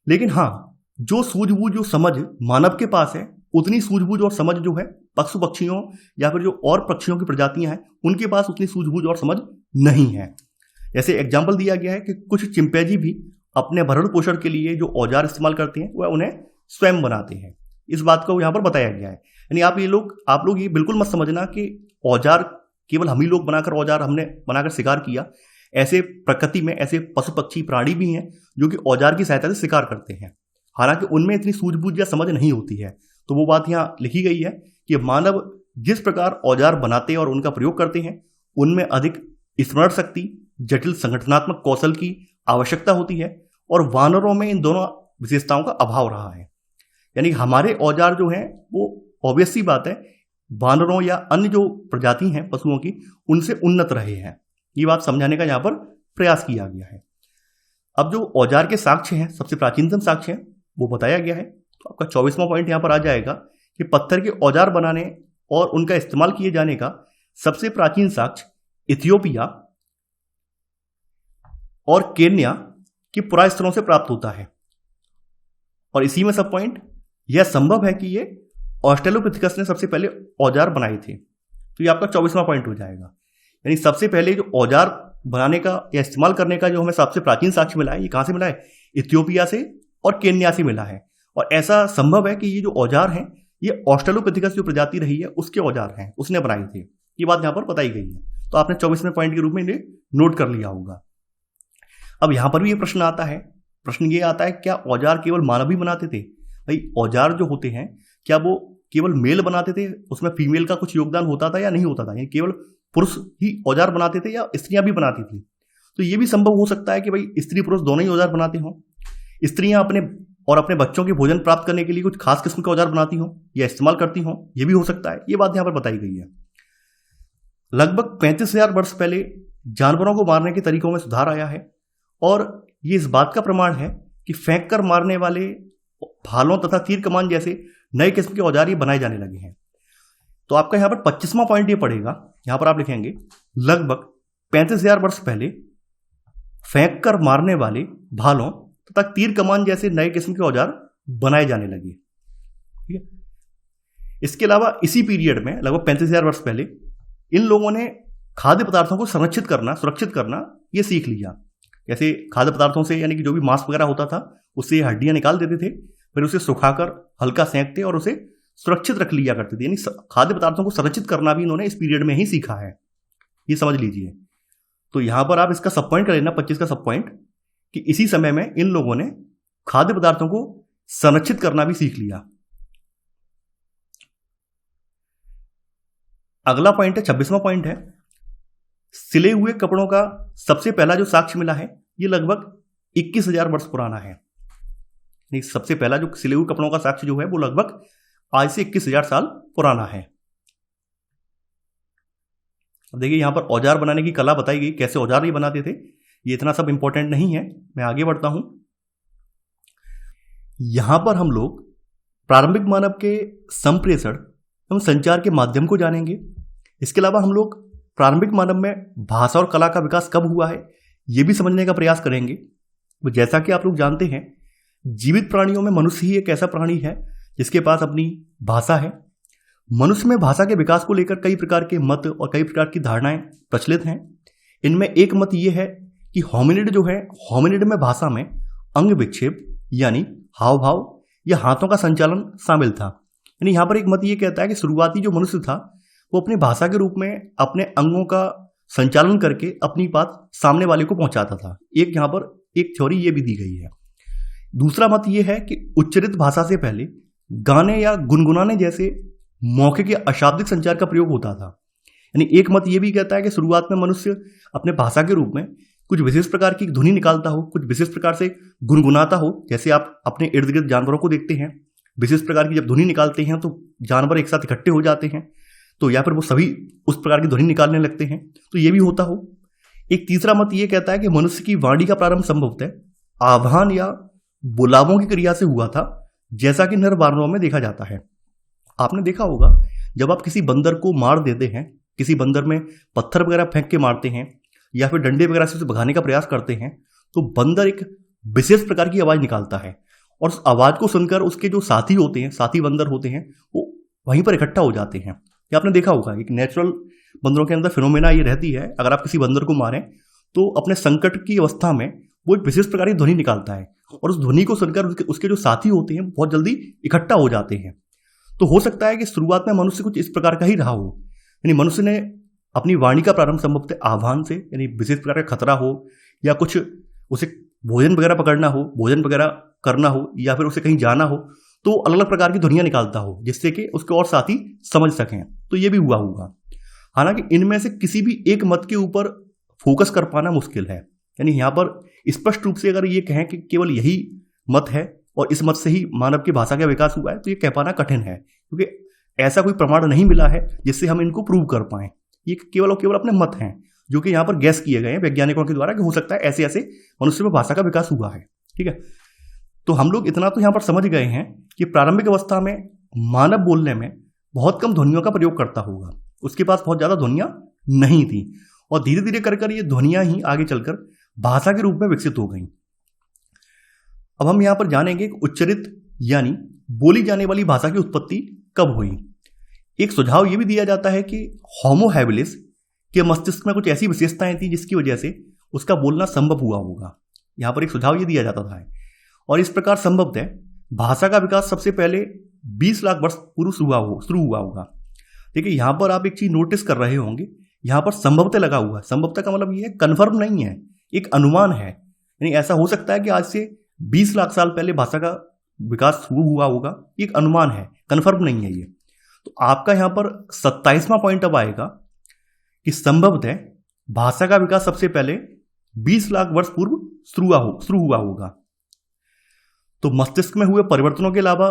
लेकिन हाँ, जो सूझबूझ जो समझ मानव के पास है, उतनी सूझबूझ और समझ जो है पशु पक्षियों या फिर जो और पक्षियों की प्रजातियां हैं उनके पास उतनी सूझबूझ और समझ नहीं है। जैसे एग्जाम्पल दिया गया है कि कुछ चिंपैंजी भी अपने भरण पोषण के लिए जो औजार इस्तेमाल करते हैं वह उन्हें स्वयं बनाते हैं। इस बात को यहाँ पर बताया गया है। यानी आप लोग ये बिल्कुल मत समझना कि औजार केवल हम ही लोग बनाकर, औजार हमने बनाकर शिकार किया। ऐसे प्रकृति में ऐसे पशु पक्षी प्राणी भी हैं जो कि औजार की सहायता से शिकार करते हैं, हालांकि उनमें इतनी सूझबूझ या समझ नहीं होती है। तो वो बात यहाँ लिखी गई है कि मानव जिस प्रकार औजार बनाते और उनका प्रयोग करते हैं उनमें अधिक स्मरण शक्ति, जटिल संगठनात्मक कौशल की आवश्यकता होती है, और वानरों में इन दोनों विशेषताओं का अभाव रहा है। यानी हमारे औजार जो हैं वो ऑब्वियस सी बात है वानरों या अन्य जो प्रजाति हैं पशुओं की उनसे उन्नत रहे हैं। ये बात समझाने का यहाँ पर प्रयास किया गया है। अब जो औजार के साक्ष्य हैं, सबसे प्राचीनतम साक्ष्य हैं, वो बताया गया है। तो आपका 24वां पॉइंट यहाँ पर आ जाएगा कि पत्थर के औजार बनाने और उनका इस्तेमाल किए जाने का सबसे प्राचीन साक्ष्य इथियोपिया और केन्या की पुरास्थलों से प्राप्त होता है। और इसी में सब पॉइंट यह संभव है कि ये ऑस्ट्रेलोपिथेकस ने सबसे पहले औजार बनाए थे। तो ये आपका 24वां पॉइंट हो जाएगा। यानी सबसे पहले जो औजार बनाने का या इस्तेमाल करने का जो हमें सबसे प्राचीन साक्ष्य मिला है, ये कहां से मिला है? इथियोपिया से और केन्या से मिला है। और ऐसा संभव है कि ये जो औजार हैं ये ऑस्ट्रेलोपिथेकस जो प्रजाति रही है उसके औजार हैं, उसने बनाए थे। ये बात यहां पर बताई गई है। तो आपने 24वें पॉइंट के रूप में इन्हें नोट कर लिया होगा। अब यहां पर भी ये प्रश्न आता है, प्रश्न ये आता है क्या औजार केवल मानव ही बनाते थे? भाई औजार जो होते हैं क्या वो केवल मेल बनाते थे, उसमें फीमेल का कुछ योगदान होता था या नहीं होता था? यानी केवल पुरुष ही औजार बनाते थे या स्त्रियां भी बनाती थी? तो ये भी संभव हो सकता है कि भाई स्त्री पुरुष दोनों ही औजार बनाते हों। स्त्रियां अपने बच्चों के भोजन प्राप्त करने के लिए कुछ खास किस्म के औजार बनाती हों या इस्तेमाल करती हों, ये भी हो सकता है। ये बात यहां पर बताई गई है। लगभग 35,000 वर्ष पहले जानवरों को मारने के तरीकों में सुधार आया है, और ये इस बात का प्रमाण है कि फेंक कर मारने वाले भालों तथा तीर कमान जैसे नए किस्म के औजार ये बनाए जाने लगे हैं। तो आपका यहां पर 25वां पॉइंट ये पड़ेगा। यहां पर आप लिखेंगे लगभग 35,000 वर्ष पहले फेंक कर मारने वाले भालों तथा तीर कमान जैसे नए किस्म के औजार बनाए जाने लगे। ठीक है। इसके अलावा इसी पीरियड में लगभग 35,000 वर्ष पहले इन लोगों ने खाद्य पदार्थों को सुरक्षित करना ये सीख लिया। जैसे खाद्य पदार्थों से, यानी कि जो भी मांस वगैरह होता था उससे हड्डियां निकाल देते थे, फिर उसे सुखाकर हल्का सेंकते और उसे सुरक्षित रख लिया करते थे। यानी खाद्य पदार्थों को संरक्षित करना भी इन्होंने इस पीरियड में ही सीखा है, ये समझ लीजिए। तो यहां पर आप इसका सब पॉइंट कर लेना, 25 का सब पॉइंट, कि इसी समय में इन लोगों ने खाद्य पदार्थों को संरक्षित करना भी सीख लिया। अगला पॉइंट है 26वां पॉइंट है, सिले हुए कपड़ों का सबसे पहला जो साक्ष्य मिला है ये लगभग 21,000 वर्ष पुराना है। सबसे पहला जो सिले हुए कपड़ों का साक्ष्य जो है वो लगभग आज से 21,000 साल पुराना है। अब देखिए यहां पर औजार बनाने की कला बताई गई, कैसे औजार ये बनाते थे। ये इतना सब इंपॉर्टेंट नहीं है, मैं आगे बढ़ता हूं। यहां पर हम लोग प्रारंभिक मानव के संप्रेषण एवं संचार के माध्यम को जानेंगे। इसके अलावा हम लोग प्रारंभिक मानव में भाषा और कला का विकास कब हुआ है ये भी समझने का प्रयास करेंगे। तो जैसा कि आप लोग जानते हैं, जीवित प्राणियों में मनुष्य ही एक ऐसा प्राणी है जिसके पास अपनी भाषा है। मनुष्य में भाषा के विकास को लेकर कई प्रकार के मत और कई प्रकार की धारणाएं प्रचलित हैं। इनमें एक मत ये है कि होमिनिड जो है, होमिनिड में भाषा में अंग विक्षेप यानी हाव भाव या हाथों का संचालन शामिल था। यानी यहाँ पर एक मत ये कहता है कि शुरुआती जो मनुष्य था वो अपनी भाषा के रूप में अपने अंगों का संचालन करके अपनी बात सामने वाले को पहुंचाता था। एक यहाँ पर एक थ्योरी ये भी दी गई है। दूसरा मत ये है कि उच्चरित भाषा से पहले गाने या गुनगुनाने जैसे मौखिक या अशाब्दिक संचार का प्रयोग होता था। यानी एक मत यह भी कहता है कि शुरुआत में मनुष्य अपने भाषा के रूप में कुछ विशेष प्रकार की ध्वनि निकालता हो, कुछ विशेष प्रकार से गुनगुनाता हो। जैसे आप अपने इर्द गिर्द जानवरों को देखते हैं, विशेष प्रकार की जब ध्वनि निकालते हैं तो जानवर एक साथ इकट्ठे हो जाते हैं, तो या फिर वो सभी उस प्रकार की ध्वनि निकालने लगते हैं, तो ये भी होता हो। एक तीसरा मत ये कहता है कि मनुष्य की वाणी का प्रारंभ संभवतः आह्वान या बुलावों की क्रिया से हुआ था, जैसा कि नर वानरों में देखा जाता है। आपने देखा होगा जब आप किसी बंदर को मार देते हैं, किसी बंदर में पत्थर वगैरह फेंक के मारते हैं या फिर डंडे वगैरह से उसे भगाने का प्रयास करते हैं, तो बंदर एक विशेष प्रकार की आवाज निकालता है और उस आवाज को सुनकर उसके जो साथी होते हैं, साथी बंदर होते हैं, वो वहीं पर इकट्ठा हो जाते हैं। ये आपने देखा होगा, एक नेचुरल बंदरों के अंदर फिनोमेना ये रहती है, अगर आप किसी बंदर को मारें तो अपने संकट की अवस्था में वो एक विशेष प्रकार की ध्वनि निकालता है और उस ध्वनि को सुनकर उसके जो साथी होते हैं बहुत जल्दी इकट्ठा हो जाते हैं। तो हो सकता है कि शुरुआत में मनुष्य कुछ इस प्रकार का ही रहा हो, यानी मनुष्य ने अपनी वाणी का प्रारंभ संभवतः आह्वान से, यानी विशेष प्रकार का खतरा हो या कुछ उसे भोजन वगैरह पकड़ना हो, भोजन वगैरह करना हो या फिर उसे कहीं जाना हो, तो अलग अलग प्रकार की ध्वनियां निकालता हो जिससे कि उसके और साथी समझ सकें। तो ये भी हुआ होगा। हालांकि इनमें से किसी भी एक मत के ऊपर फोकस कर पाना मुश्किल है। यानी यहाँ पर स्पष्ट रूप से अगर ये कहें कि केवल यही मत है और इस मत से ही मानव की भाषा का विकास हुआ है, तो ये कह पाना कठिन है, क्योंकि ऐसा कोई प्रमाण नहीं मिला है जिससे हम इनको प्रूव कर पाएं। ये केवल और केवल अपने मत हैं जो कि यहाँ पर गैस किए गए हैं वैज्ञानिकों के द्वारा कि हो सकता है ऐसे ऐसे मनुष्य में भाषा का विकास हुआ है। ठीक है, तो हम लोग इतना तो यहाँ पर समझ गए हैं कि प्रारंभिक अवस्था में मानव बोलने में बहुत कम ध्वनियों का प्रयोग करता होगा, उसके पास बहुत ज्यादा ध्वनियां नहीं थी और धीरे धीरे कर ये ध्वनियां ही आगे चलकर भाषा के रूप में विकसित हो गई। अब हम यहाँ पर जानेंगे कि उच्चरित यानी बोली जाने वाली भाषा की उत्पत्ति कब हुई। एक सुझाव यह भी दिया जाता है कि होमो हैबिलिस के मस्तिष्क में कुछ ऐसी विशेषताएं थी जिसकी वजह से उसका बोलना संभव हुआ होगा। यहाँ पर एक सुझाव यह दिया जाता था और इस प्रकार संभवतः भाषा का विकास सबसे पहले 20 लाख वर्ष पूर्व शुरू हुआ होगा। देखिए यहाँ पर आप एक चीज नोटिस कर रहे होंगे, यहाँ पर संभवतः लगा हुआ है। संभवतः का मतलब ये है कन्फर्म नहीं है, एक अनुमान है। यानी ऐसा हो सकता है कि आज से 20 लाख साल पहले भाषा का विकास शुरू हुआ होगा, एक अनुमान है, कन्फर्म नहीं है ये। तो आपका यहाँ पर 27वां पॉइंट अब आएगा कि संभवतः भाषा का विकास सबसे पहले 20 लाख वर्ष पूर्व शुरू हुआ होगा। तो मस्तिष्क में हुए परिवर्तनों के अलावा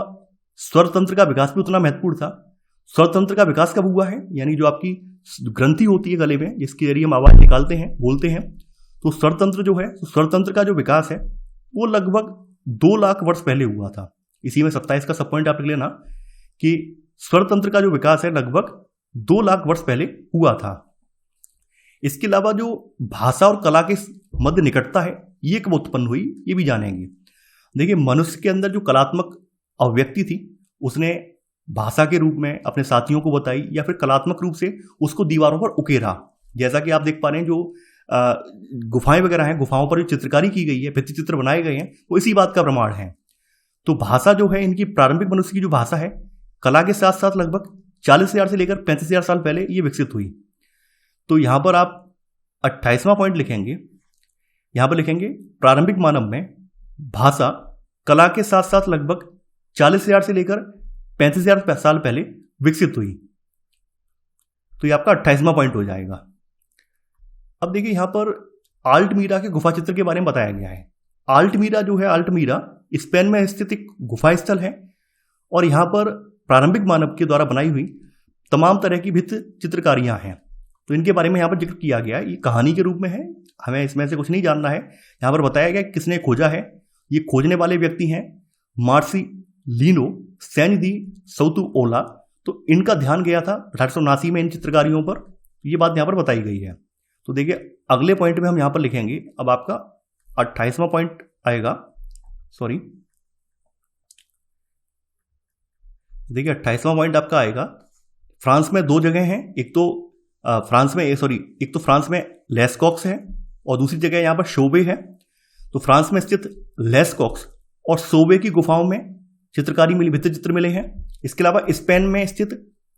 स्वर तंत्र का विकास भी उतना महत्वपूर्ण था। स्वर तंत्र का विकास कब हुआ है, यानी जो आपकी ग्रंथि होती है गले में जिसके जरिए हम आवाज निकालते हैं, बोलते हैं, तो स्वर तंत्र जो है, स्वर तंत्र का जो विकास है वो लगभग 2 लाख वर्ष पहले हुआ था। इसी में 27 का सब पॉइंट आप लिख लेना कि स्वर तंत्र का जो विकास है लगभग 2 लाख वर्ष पहले हुआ था। इसके अलावा जो भाषा और कला के मध्य निकटता है ये कब उत्पन्न हुई ये भी जानेंगे। देखिए मनुष्य के अंदर जो कलात्मक अभिव्यक्ति थी उसने भाषा के रूप में अपने साथियों को बताई या फिर कलात्मक रूप से उसको दीवारों पर उकेरा। जैसा कि आप देख पा रहे हैं जो गुफाएं वगैरह हैं, गुफाओं पर जो चित्रकारी की गई है, भित्ति चित्र बनाए गए हैं, वो इसी बात का प्रमाण है। तो भाषा जो है इनकी प्रारंभिक मनुष्य की जो भाषा है कला के साथ साथ लगभग 40,000 से लेकर 35,000 साल पहले ये विकसित हुई। तो यहां पर आप 28वां पॉइंट लिखेंगे, यहां पर लिखेंगे प्रारंभिक मानव में भाषा कला के साथ साथ लगभग 40,000 से लेकर 35,000 साल पहले विकसित हुई। तो ये आपका 28वां पॉइंट हो जाएगा। अब देखिए यहां पर आल्टमीरा के गुफा चित्र के बारे में बताया गया है। आल्टमीरा जो है, आल्टमीरा स्पेन में स्थित एक गुफा स्थल है और यहां पर प्रारंभिक मानव के द्वारा बनाई हुई तमाम तरह की भित्ति चित्रकारियां हैं। तो इनके बारे में यहां पर जिक्र किया गया है, ये कहानी के रूप में है, हमें इसमें से कुछ नहीं जानना है। यहां पर बताया गया किसने खोजा है। ये खोजने वाले व्यक्ति हैं मार्सिलिनो सैनी दी सौतुओला। तो इनका ध्यान गया था 1879 में इन चित्रकारियों पर, ये बात यहां पर बताई गई है। तो देखिए अगले पॉइंट में हम यहां पर लिखेंगे, अब आपका 28वां पॉइंट आएगा, सॉरी देखिए 28वां पॉइंट आपका आएगा। फ्रांस में 2 जगह हैं, एक तो फ्रांस में लेस्कॉक्स है और दूसरी जगह यहां पर शोबे है। तो फ्रांस में स्थित लेस्कॉक्स और शोबे की गुफाओं में चित्रकारी मिली, भित्ति चित्र मिले हैं। इसके अलावा स्पेन में स्थित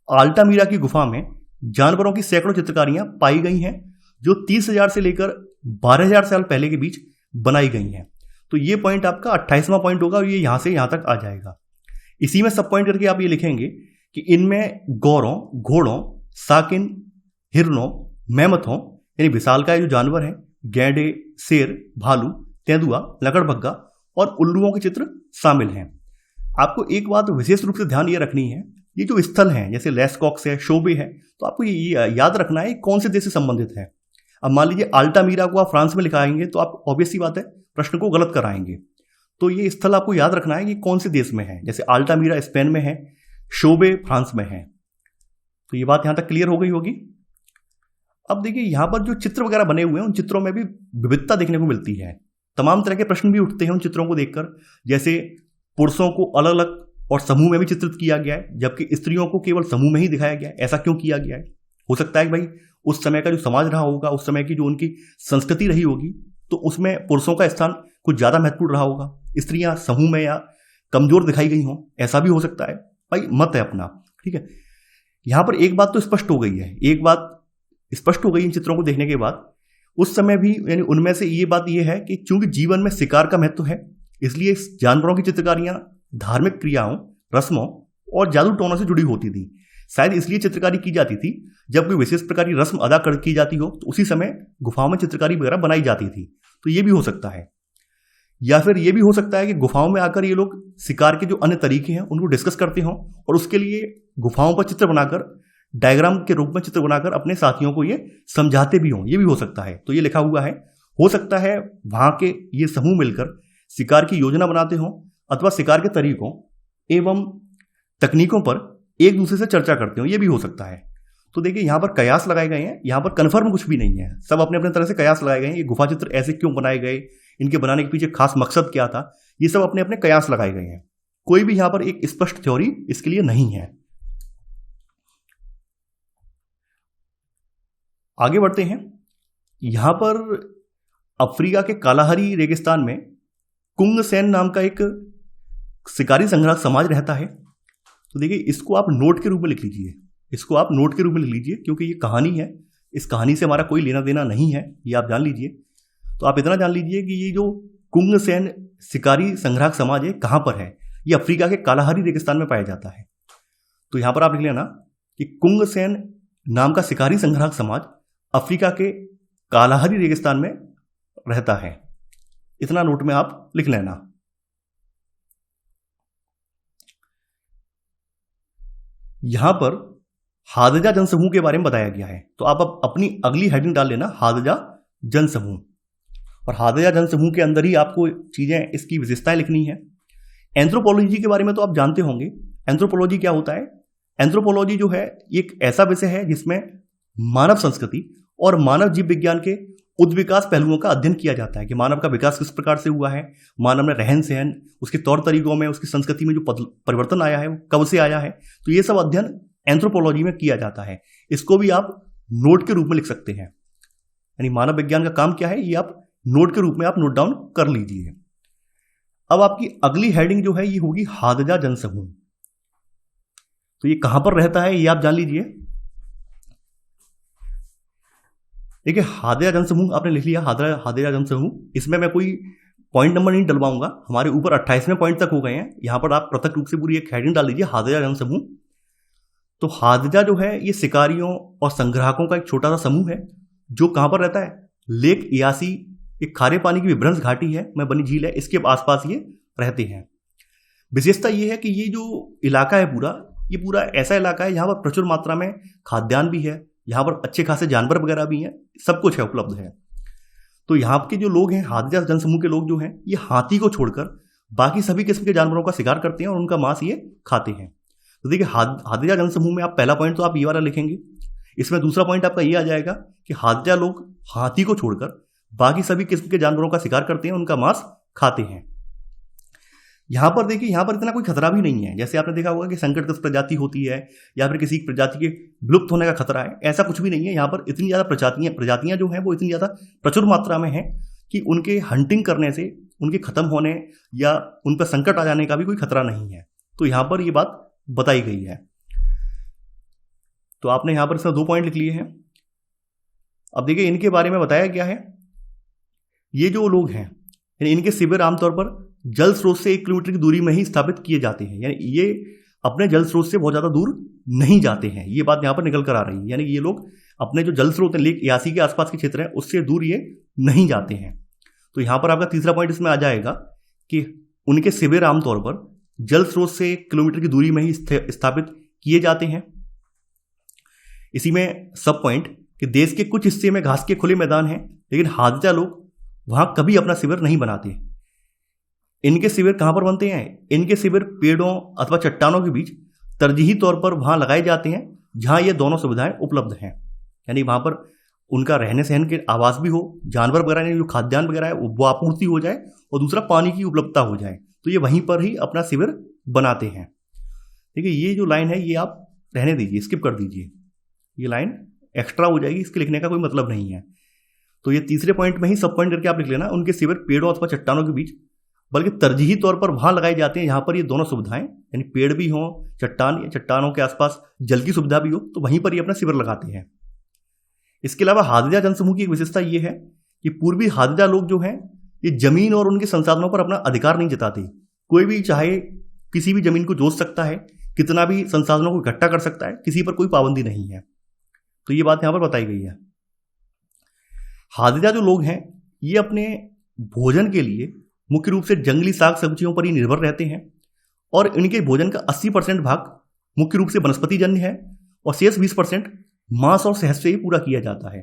आल्टामीरा की गुफा में जानवरों की सैकड़ों चित्रकारियां पाई गई हैं जो 30,000 से लेकर 12,000 साल पहले के बीच बनाई गई हैं। तो ये पॉइंट आपका 28वां पॉइंट होगा और ये यहां से यहां तक आ जाएगा। इसी में सब पॉइंट करके आप ये लिखेंगे कि इनमें गौरों, घोड़ों, साकिन, हिरनों, मेमथों यानी विशालकाय जो जानवर हैं, गैंडे, शेर, भालू, तेंदुआ, लकड़बग्गा और उल्लुओं के चित्र शामिल हैं। आपको एक बात विशेष रूप से ध्यान ये रखनी है, ये जो स्थल हैं जैसे लेस्कॉक्स है, शोबे है, तो आपको ये याद रखना है कौन से देश से संबंधित है। अब मान लीजिए अल्टामीरा को आप फ्रांस में लिखाएंगे तो आप ऑब्वियस सी बात है प्रश्न को गलत कराएंगे। तो ये स्थल आपको याद रखना है कि कौन से देश में है। जैसे अल्टामीरा स्पेन में है, शोबे फ्रांस में है। तो ये बात यहां तक क्लियर हो गई होगी। अब देखिए यहां पर जो चित्र वगैरह बने हुए हैं उन चित्रों में भी विविधता देखने को मिलती है। तमाम तरह के प्रश्न भी उठते हैं उन चित्रों को देखकर। जैसे पुरुषों को अलग अलग और समूह में भी चित्रित किया गया है, जबकि स्त्रियों को केवल समूह में ही दिखाया गया है। ऐसा क्यों किया गया है? हो सकता है कि भाई उस समय का जो समाज रहा होगा, उस समय की जो उनकी संस्कृति रही होगी, तो उसमें पुरुषों का स्थान कुछ ज्यादा महत्वपूर्ण रहा होगा, स्त्रियां समूह में या कमजोर दिखाई गई हों, ऐसा भी हो सकता है। भाई मत है अपना, ठीक है। यहां पर एक बात तो स्पष्ट हो गई है, एक बात स्पष्ट हो गई इन चित्रों को देखने के बाद। उस समय भी यानी उनमें से ये बात यह है कि चूंकि जीवन में शिकार का महत्व है, इसलिए जानवरों की चित्रकारियां धार्मिक क्रियाओं, रस्मों और जादू टोनों से जुड़ी होती थी। शायद इसलिए चित्रकारी की जाती थी। जब कोई विशेष प्रकार की रस्म अदा कर की जाती हो तो उसी समय गुफाओं में चित्रकारी वगैरह बनाई जाती थी। तो ये भी हो सकता है। या फिर ये भी हो सकता है कि गुफाओं में आकर ये लोग शिकार के जो अन्य तरीके हैं उनको डिस्कस करते हों और उसके लिए गुफाओं पर चित्र बनाकर, डायग्राम के रूप में चित्र बनाकर अपने साथियों को ये समझाते भी हों। ये भी हो सकता है। तो ये लिखा हुआ है। हो सकता है वहां के ये समूह मिलकर शिकार की योजना बनाते हों अथवा शिकार के तरीकों एवं तकनीकों पर एक दूसरे से चर्चा करते हो, ये भी हो सकता है। तो देखिए यहां पर कयास लगाए गए हैं, यहां पर कन्फर्म कुछ भी नहीं है, सब अपने अपने तरह से कयास लगाए गए हैं। ये गुफा चित्र ऐसे क्यों बनाए गए, इनके बनाने के पीछे खास मकसद क्या था, ये सब अपने अपने कयास लगाए गए हैं। कोई भी यहां पर एक स्पष्ट थ्योरी इसके लिए नहीं है। आगे बढ़ते हैं। यहां पर अफ्रीका के कालाहारी रेगिस्तान में कुंग सेन नाम का एक शिकारी संग्राहक समाज रहता है। तो देखिए इसको आप नोट के रूप में लिख लीजिए, इसको आप नोट के रूप में लिख लीजिए, क्योंकि ये कहानी है, इस कहानी से हमारा कोई लेना देना नहीं है, ये आप जान लीजिए। तो आप इतना जान लीजिए कि ये जो कुंग सेन शिकारी संग्राहक समाज है कहां पर है, ये अफ्रीका के कालाहारी रेगिस्तान में पाया जाता है। तो यहां पर आप लिख लेना कि कुंग सेन नाम का शिकारी संग्राहक समाज अफ्रीका के कालाहारी रेगिस्तान में रहता है। इतना नोट में आप लिख लेना। यहां पर हादजा जनसमूह के बारे में बताया गया है। तो आप अब अपनी अगली हेडिंग डाल लेना, हादजा जनसमूह। और हादजा जनसमूह के अंदर ही आपको चीजें, इसकी विशेषताएं लिखनी है। एंथ्रोपोलॉजी के बारे में तो आप जानते होंगे। एंथ्रोपोलॉजी क्या होता है? एंथ्रोपोलॉजी जो है एक ऐसा विषय है जिसमें मानव संस्कृति और मानव जीव विज्ञान के उद्विकास पहलुओं का अध्ययन किया जाता है कि मानव का विकास किस प्रकार से हुआ है, मानव में रहन सहन, उसके तौर तरीकों में, उसकी संस्कृति में जो परिवर्तन आया है वो कब से आया है। तो ये सब अध्ययन एंथ्रोपोलॉजी में किया जाता है। इसको भी आप नोट के रूप में लिख सकते हैं। यानी मानव विज्ञान का काम क्या है, ये आप नोट के रूप में आप नोट डाउन कर लीजिए। अब आपकी अगली हेडिंग जो है ये होगी हादजा जनसमूह। तो ये कहां पर रहता है ये आप जान लीजिए। देखिए हादजा जनसमूह आपने लिख लिया, हादजा जनसमूह। इसमें मैं कोई पॉइंट नंबर नहीं डलवाऊंगा, हमारे ऊपर 28वें पॉइंट तक हो गए हैं। यहां पर आप प्रत्यक्ष रूप से पूरी एक हेडिंग डाल दीजिए, हादजा जनसमूह। तो हादजा जो है ये शिकारियों और संग्राहकों का एक छोटा सा समूह है जो कहां पर रहता है, लेक यासी, एक खारे पानी की विभ्रंश घाटी है में बनी झील है, इसके आसपास ये रहते हैं। विशेषता ये है कि ये जो इलाका है पूरा, ये पूरा ऐसा इलाका है यहाँ पर प्रचुर मात्रा में खाद्यान्न भी है, यहाँ पर अच्छे खासे जानवर वगैरह भी हैं, सब कुछ है, उपलब्ध है। तो यहाँ के जो लोग हैं, हादजा जनसमूह के लोग जो हैं, ये हाथी को छोड़कर बाकी सभी किस्म के जानवरों का शिकार करते हैं और उनका मांस ये खाते हैं। तो देखिए हादजा जनसमूह में आप पहला पॉइंट तो आप ये वाला लिखेंगे। इसमें दूसरा पॉइंट आपका ये आ जाएगा कि हादजा लोग हाथी को छोड़कर बाकी सभी किस्म के जानवरों का शिकार करते हैं, उनका मांस खाते हैं। यहां पर देखिए, यहां पर इतना कोई खतरा भी नहीं है। जैसे आपने देखा होगा कि संकटग्रस्त प्रजाति होती है या फिर किसी प्रजाति के विलुप्त होने का खतरा है, ऐसा कुछ भी नहीं है। यहाँ पर इतनी ज्यादा प्रजातियां जो हैं वो इतनी ज्यादा प्रचुर मात्रा में है कि उनके हंटिंग करने से, उनके खत्म होने या उन पर संकट आ जाने का भी कोई खतरा नहीं है। तो यहां पर ये बात बताई गई है। तो आपने यहां पर इसमें 2 पॉइंट लिख लिए हैं। अब देखिए इनके बारे में बताया गया है। ये जो लोग हैं इनके शिविर आमतौर पर जल स्रोत से 1 किलोमीटर की दूरी में ही स्थापित किए जाते हैं, यानी ये अपने जल स्रोत से बहुत ज़्यादा दूर नहीं जाते हैं। ये बात यहाँ पर निकल कर आ रही है, यानी ये लोग अपने जो जल स्रोत है लेक यासी के आसपास के क्षेत्र है उससे दूर ये नहीं जाते हैं। तो यहाँ पर आपका तीसरा पॉइंट इसमें आ जाएगा कि उनके शिविर आमतौर पर जल स्रोत से 1 किलोमीटर की दूरी में ही स्थापित किए जाते हैं। इसी में सब पॉइंट कि देश के कुछ हिस्से में घास के खुले मैदान हैं, लेकिन हाजजा लोग वहां कभी अपना शिविर नहीं बनाते। इनके शिविर कहां पर बनते हैं? इनके शिविर पेड़ों अथवा चट्टानों के बीच तरजीही तौर पर वहां लगाए जाते हैं जहां ये दोनों सुविधाएं उपलब्ध हैं, यानी वहां पर उनका रहने सहन के आवास भी हो, जानवर वगैरह जो खाद्यान्न वगैरह है वो आपूर्ति हो जाए, और दूसरा पानी की उपलब्धता हो जाए, तो ये वहीं पर ही अपना शिविर बनाते हैं। ठीक है, ये जो लाइन है ये आप रहने दीजिए, स्किप कर दीजिए, ये लाइन एक्स्ट्रा हो जाएगी, इसके लिखने का कोई मतलब नहीं है। तो ये तीसरे पॉइंट में ही सब पॉइंट करके आप लिख लेना, उनके शिविर पेड़ों अथवा चट्टानों के बीच बल्कि तरजीही तौर पर वहां लगाए जाते हैं जहां पर ये दोनों सुविधाएं, यानी पेड़ भी हों, चट्टानों के आसपास जल की सुविधा भी हो, तो वहीं पर ये अपना शिविर लगाते हैं। इसके अलावा हाजजा जनसमूह की एक विशेषता ये है कि पूर्वी हाजजा लोग जो हैं ये जमीन और उनके संसाधनों पर अपना अधिकार नहीं जताते। कोई भी चाहे किसी भी जमीन को जोत सकता है, कितना भी संसाधनों को इकट्ठा कर सकता है, किसी पर कोई पाबंदी नहीं है। तो ये बात यहां पर बताई गई है। हाजजा जो लोग हैं ये अपने भोजन के लिए मुख्य रूप से जंगली साग सब्जियों पर ही निर्भर रहते हैं, और इनके भोजन का 80% भाग मुख्य रूप से वनस्पति जन्य है, और शेष 20% मांस और शहद से ही पूरा किया जाता है।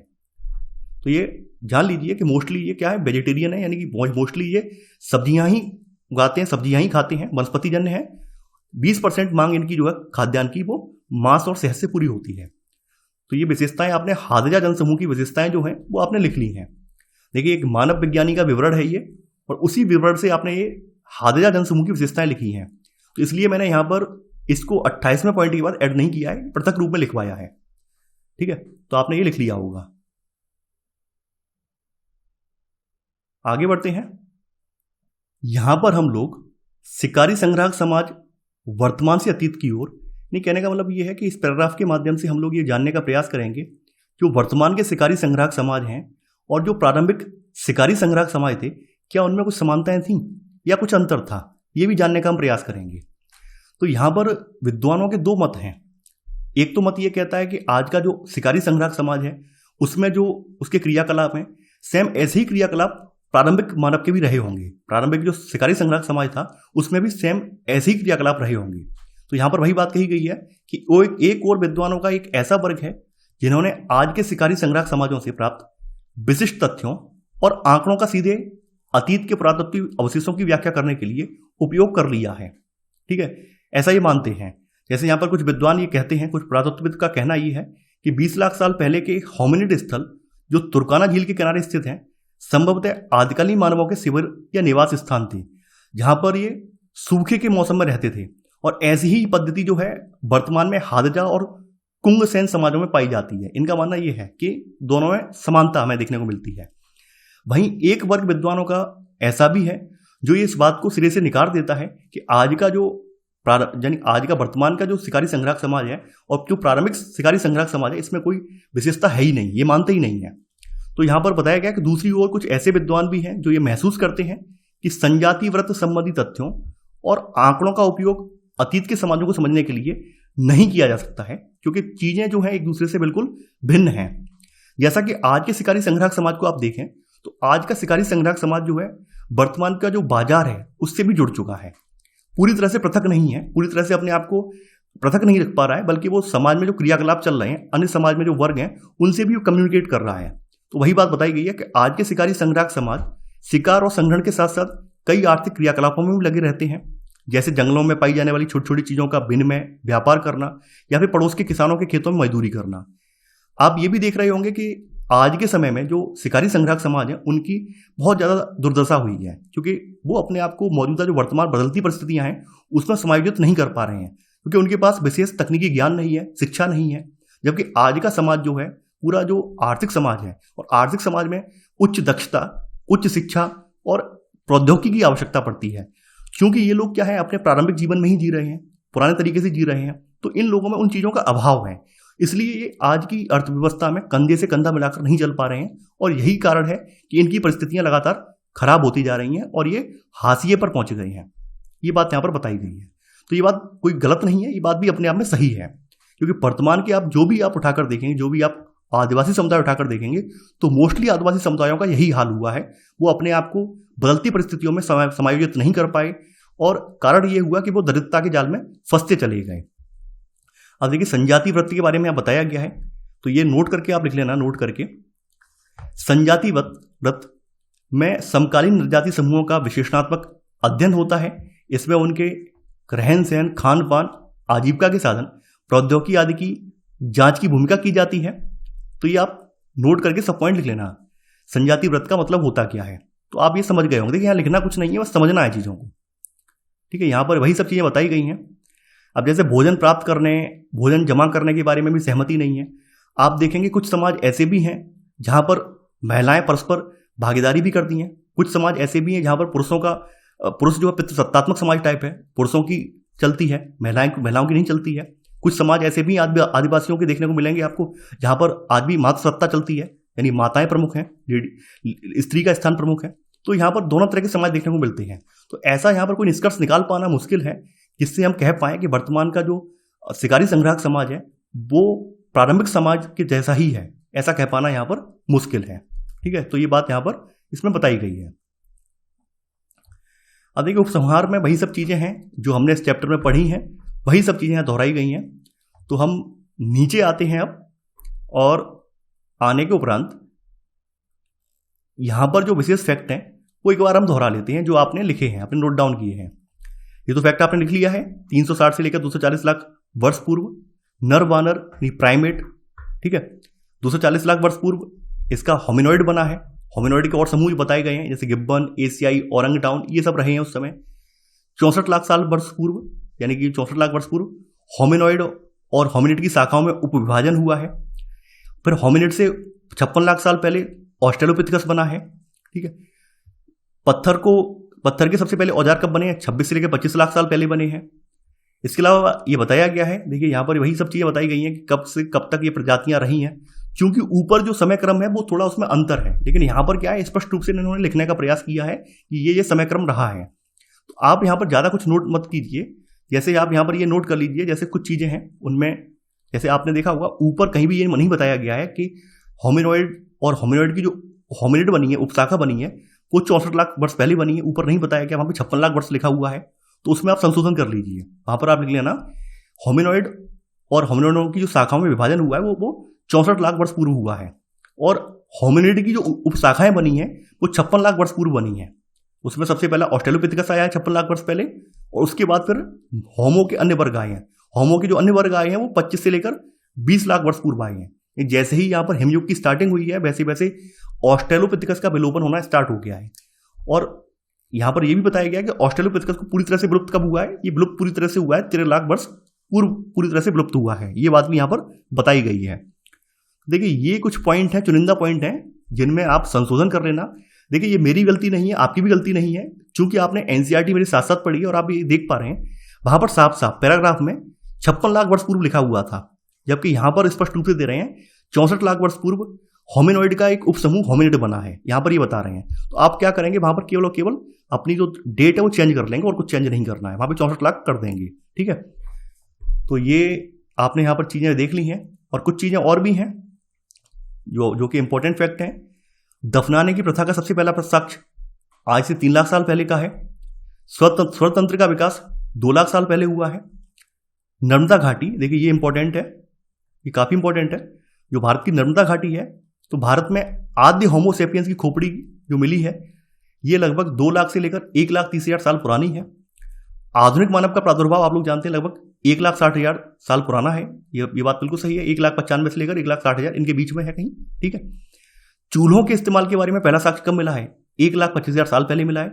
तो ये जान लीजिए कि मोस्टली ये क्या है, वेजिटेरियन है, यानी कि मोस्टली ये सब्जियां ही उगाते हैं, सब्जियां ही खाते हैं, वनस्पति जन्य है। 20% मांग इनकी जो है खाद्यान्न की वो मांस और शहद से पूरी होती है। तो ये विशेषताएं आपने हाजजा जनसमूह की विशेषताएं जो हैं वो आपने लिख ली हैं। देखिए एक मानव विज्ञानी का विवरण है ये, और उसी विवरण से आपने ये हाजजा जनसमूह की विशेषताएं लिखी हैं। तो इसलिए मैंने यहां पर इसको 28वें पॉइंट के बाद ऐड नहीं किया है, पृथक रूप में लिखवाया है। ठीक है, तो आपने ये लिख लिया होगा। आगे बढ़ते हैं। यहां पर हम लोग शिकारी संग्राहक समाज वर्तमान से अतीत की ओर, नहीं कहने का मतलब ये है कि इस पैराग्राफ के माध्यम से हम लोग ये जानने का प्रयास करेंगे जो वर्तमान के शिकारी संग्राहक समाज हैं और जो प्रारंभिक शिकारी संग्राहक समाज थे, क्या उनमें कुछ समानताएं थीं या कुछ अंतर था, ये भी जानने का हम प्रयास करेंगे। तो यहां पर विद्वानों के दो मत हैं। एक तो मत ये कहता है कि आज का जो शिकारी संग्राहक समाज है उसमें जो उसके क्रियाकलाप हैं सेम ऐसे ही क्रियाकलाप प्रारंभिक मानव के भी रहे होंगे। प्रारंभिक जो शिकारी संग्राहक समाज था उसमें भी सेम ऐसे ही क्रियाकलाप रहे होंगे। तो यहां पर वही बात कही गई है कि वो एक और विद्वानों का एक ऐसा वर्ग है जिन्होंने आज के शिकारी संग्राहक समाजों से प्राप्त विशिष्ट तथ्यों और आंकड़ों का सीधे अतीत के पुरातत्व अवशेषों की व्याख्या करने के लिए उपयोग कर लिया है। ठीक है, ऐसा ये मानते हैं। जैसे यहाँ पर कुछ विद्वान ये कहते हैं, कुछ पुरातत्वविद का कहना ये है कि 20 लाख साल पहले के होमिनिड स्थल जो तुर्काना झील के किनारे स्थित हैं संभवतः आदिकालीन मानवों के शिविर या निवास स्थान थे, जहां पर ये सूखे के मौसम में रहते थे। और ऐसी ही पद्धति जो है वर्तमान में हादजा और कुंगसेन समाजों में पाई जाती है। इनका मानना यह है कि दोनों में समानता हमें देखने को मिलती है। वहीं एक वर्ग विद्वानों का ऐसा भी है जो ये इस बात को सिरे से निकार देता है कि आज का जो यानी आज का वर्तमान का जो शिकारी संग्राहक समाज है और जो प्रारंभिक शिकारी संग्राहक समाज है इसमें कोई विशेषता है ही नहीं, ये मानते ही नहीं है। तो यहां पर बताया गया कि दूसरी ओर कुछ ऐसे विद्वान भी हैं जो ये महसूस करते हैं कि संजाति व्रत संबंधी तथ्यों और आंकड़ों का उपयोग अतीत के समाजों को समझने के लिए नहीं किया जा सकता है, क्योंकि चीजें जो है एक दूसरे से बिल्कुल भिन्न हैं। जैसा कि आज के शिकारी संग्राहक समाज को आप देखें तो आज का शिकारी संग्राहक समाज जो है वर्तमान का जो बाजार है उससे भी जुड़ चुका है, पूरी तरह से पृथक नहीं है, पूरी तरह से अपने आप को पृथक नहीं रख पा रहा है, बल्कि वो समाज में जो क्रियाकलाप चल रहे हैं अन्य समाज में जो वर्ग हैं उनसे भी कम्युनिकेट कर रहा है। तो वही बात बताई गई है कि आज के शिकारी संग्राहक समाज शिकार और संग्रहण के साथ साथ कई आर्थिक क्रियाकलापों में भी लगे रहते हैं, जैसे जंगलों में पाई जाने वाली छोटी छोटी चीजों का विनिमय व्यापार करना या फिर पड़ोस के किसानों के खेतों में मजदूरी करना। आप ये भी देख रहे होंगे कि आज के समय में जो शिकारी संग्राहक समाज है उनकी बहुत ज़्यादा दुर्दशा हुई है, क्योंकि वो अपने आप को मौजूदा जो वर्तमान बदलती परिस्थितियां हैं उसमें समायोजित नहीं कर पा रहे हैं, क्योंकि उनके पास विशेष तकनीकी ज्ञान नहीं है, शिक्षा नहीं है। जबकि आज का समाज जो है पूरा जो आर्थिक समाज है, और आर्थिक समाज में उच्च दक्षता, उच्च शिक्षा और प्रौद्योगिकी की आवश्यकता पड़ती है। क्योंकि ये लोग क्या है अपने प्रारंभिक जीवन में ही जी रहे हैं, पुराने तरीके से जी रहे हैं, तो इन लोगों में उन चीज़ों का अभाव है। इसलिए ये आज की अर्थव्यवस्था में कंधे से कंधा मिलाकर नहीं चल पा रहे हैं, और यही कारण है कि इनकी परिस्थितियां लगातार खराब होती जा रही हैं और ये हाशिए पर पहुंच गई हैं। ये बात यहाँ पर बताई गई है। तो ये बात कोई गलत नहीं है, ये बात भी अपने आप में सही है, क्योंकि वर्तमान के आप जो भी आप उठाकर देखेंगे, जो भी आप आदिवासी समुदाय उठाकर देखेंगे, तो मोस्टली आदिवासी समुदायों का यही हाल हुआ है। वो अपने आप को बदलती परिस्थितियों में समायोजित नहीं कर पाए और कारण ये हुआ कि वो दरिद्रता के जाल में फंसते चले गए। अब देखिए संजाति वृत्ति के बारे में बताया गया है, तो ये नोट करके आप लिख लेना, नोट करके। संजाति वृत्त में समकालीन नृजाति समूहों का विशेषणात्मक अध्ययन होता है। इसमें उनके रहन सहन, खान पान, आजीविका के साधन, प्रौद्योगिकी आदि की जांच की भूमिका की जाती है। तो ये आप नोट करके सब पॉइंट लिख लेना। संजाति वृत्त का मतलब होता क्या है, तो आप ये समझ गए होंगे। देखिए यहाँ लिखना कुछ नहीं है, बस समझना है चीज़ों को, ठीक है। यहाँ पर वही सब चीज़ें बताई गई हैं। अब जैसे भोजन प्राप्त करने, भोजन जमा करने के बारे में भी सहमति नहीं है। आप देखेंगे कुछ समाज ऐसे भी हैं जहाँ पर महिलाएं परस्पर भागीदारी भी करती हैं। कुछ समाज ऐसे भी हैं जहाँ पर पुरुष जो है पितृसत्तात्मक समाज टाइप है, पुरुषों की चलती है, महिलाओं की नहीं चलती है। कुछ समाज ऐसे भी आदिवासियों के देखने को मिलेंगे आपको, जहाँ पर आज भी मातृसत्ता चलती है, यानी माताएं प्रमुख हैं, स्त्री का स्थान प्रमुख है। तो यहाँ पर दोनों तरह के समाज देखने को मिलते हैं। तो ऐसा यहाँ पर कोई निष्कर्ष निकाल पाना मुश्किल है जिससे हम कह पाएं कि वर्तमान का जो शिकारी संग्राहक समाज है वो प्रारंभिक समाज के जैसा ही है, ऐसा कह पाना यहाँ पर मुश्किल है, ठीक है। तो ये बात यहाँ पर इसमें बताई गई है। अब देखिए उपसंहार में वही सब चीज़ें हैं जो हमने इस चैप्टर में पढ़ी हैं, वही सब चीज़ें यहाँ दोहराई गई हैं। तो हम नीचे आते हैं अब, और आने के उपरांत यहाँ पर जो विशेष फैक्ट हैं वो एक बार हम दोहरा लेते हैं, जो आपने लिखे हैं, आपने नोट डाउन किए हैं। ये तो फैक्ट आपने लिख लिया है। 360 से लेकर 240 लाख वर्ष पूर्व नर वानर प्राइमेट, ठीक है, 240 लाख वर्ष पूर्व इसका होमिनॉइड बना है। होमिनॉइड के और समूह बताए गए हैं, जैसे गिब्बन, एशियाई, ओरंगटाउन, ये सब रहे हैं उस समय। 64 लाख साल वर्ष पूर्व, यानी कि 64 लाख वर्ष पूर्व होमिनॉइड और होमिनिड की शाखाओं में उपविभाजन हुआ है। फिर होमिनिड से 56 लाख साल पहले ऑस्ट्रेलोपिथेकस बना है, ठीक है। पत्थर के सबसे पहले औजार कब बने हैं? 26 से लेकर 25 लाख साल पहले बने हैं। इसके अलावा ये बताया गया है, देखिए यहाँ पर वही सब चीज़ें बताई गई हैं कि कब से कब तक ये प्रजातियां रही हैं, क्योंकि ऊपर जो समय क्रम है वो थोड़ा उसमें अंतर है, लेकिन यहाँ पर क्या है, स्पष्ट रूप से इन्होंने लिखने का प्रयास किया है कि ये समय क्रम रहा है। तो आप यहाँ पर ज़्यादा कुछ नोट मत कीजिए। जैसे आप यहाँ पर ये नोट कर लीजिए, जैसे कुछ चीज़ें हैं उनमें, जैसे आपने देखा होगा ऊपर कहीं भी ये नहीं बताया गया है कि होमिनॉइड और होमिनॉइड की जो होमिनिड बनी है, उपशाखा बनी है, वो 64 लाख वर्ष पहले बनी है। ऊपर नहीं बताया गया, वहाँ पे 56 लाख वर्ष लिखा हुआ है, तो उसमें आप संशोधन कर लीजिए। वहाँ पर आप लिख लेना होमिनॉइड और होमिनॉइडों की जो शाखाओं में विभाजन हुआ है वो 64 लाख वर्ष पूर्व हुआ है, और होमिनिड की जो उपशाखाएं बनी हैं वो 56 लाख वर्ष पूर्व बनी है। उसमें सबसे पहला ऑस्ट्रेलोपिथेकस आया है 56 लाख वर्ष पहले, और उसके बाद फिर होमो के अन्य वर्ग आए हैं। होमो के जो अन्य वर्ग आए हैं वो 25 से लेकर 20 लाख वर्ष पूर्व आए हैं। जैसे ही यहाँ पर हिमयुग की स्टार्टिंग हुई है, वैसे वैसे ऑस्ट्रेलोपिथेकस का विलोपन होना स्टार्ट हो गया है। और यहाँ पर यह भी बताया गया कि ऑस्ट्रेलोपिथेकस को पूरी तरह से विलुप्त कब हुआ है? ये विलुप्त पूरी तरह से हुआ है 13 लाख वर्ष पूर्व, पूरी तरह से विलुप्त हुआ है। ये बात भी यहाँ पर बताई गई है। देखिए ये कुछ पॉइंट है, चुनिंदा पॉइंट है, जिनमें आप संशोधन कर लेना। देखिए ये मेरी गलती नहीं है, आपकी भी गलती नहीं है, चूंकि आपने एनसीईआरटी मेरे साथ साथ पढ़ी है और आप ये देख पा रहे हैं वहां पर साफ साफ पैराग्राफ में 56 लाख वर्ष पूर्व लिखा हुआ था, जबकि यहां पर स्पष्ट रूप से दे रहे हैं 64 लाख वर्ष पूर्व होमिनॉइड का एक उपसमूह होमिनिड बना है, यहां पर ये बता रहे हैं। तो आप क्या करेंगे, वहां पर केवल और केवल अपनी जो डेट है वो चेंज कर लेंगे और कुछ चेंज नहीं करना है, वहां पर 64 लाख कर देंगे, ठीक है। तो ये आपने यहाँ पर चीजें देख ली हैं, और कुछ चीजें और भी हैं जो कि इंपॉर्टेंट फैक्ट हैं। दफनाने की प्रथा का सबसे पहला साक्ष्य आज से 3 लाख साल पहले का है। स्वतंत्र का विकास 2 लाख साल पहले हुआ है। नर्मदा घाटी, देखिए ये इंपॉर्टेंट है, ये काफी इंपॉर्टेंट है। जो भारत की नर्मदा घाटी है, तो भारत में आद्य होमोसेपियंस की खोपड़ी जो मिली है ये लगभग 2 लाख से लेकर 1,30,000 साल पुरानी है। आधुनिक मानव का प्रादुर्भाव आप लोग जानते हैं लगभग 1,60,000 साल पुराना है। ये बात बिल्कुल सही है। 1,95,000 से लेकर 1,60,000 इनके बीच में है कहीं, ठीक है। चूल्हों के इस्तेमाल के बारे में पहला साक्ष्य कब मिला है? 1,25,000 साल पहले मिला है।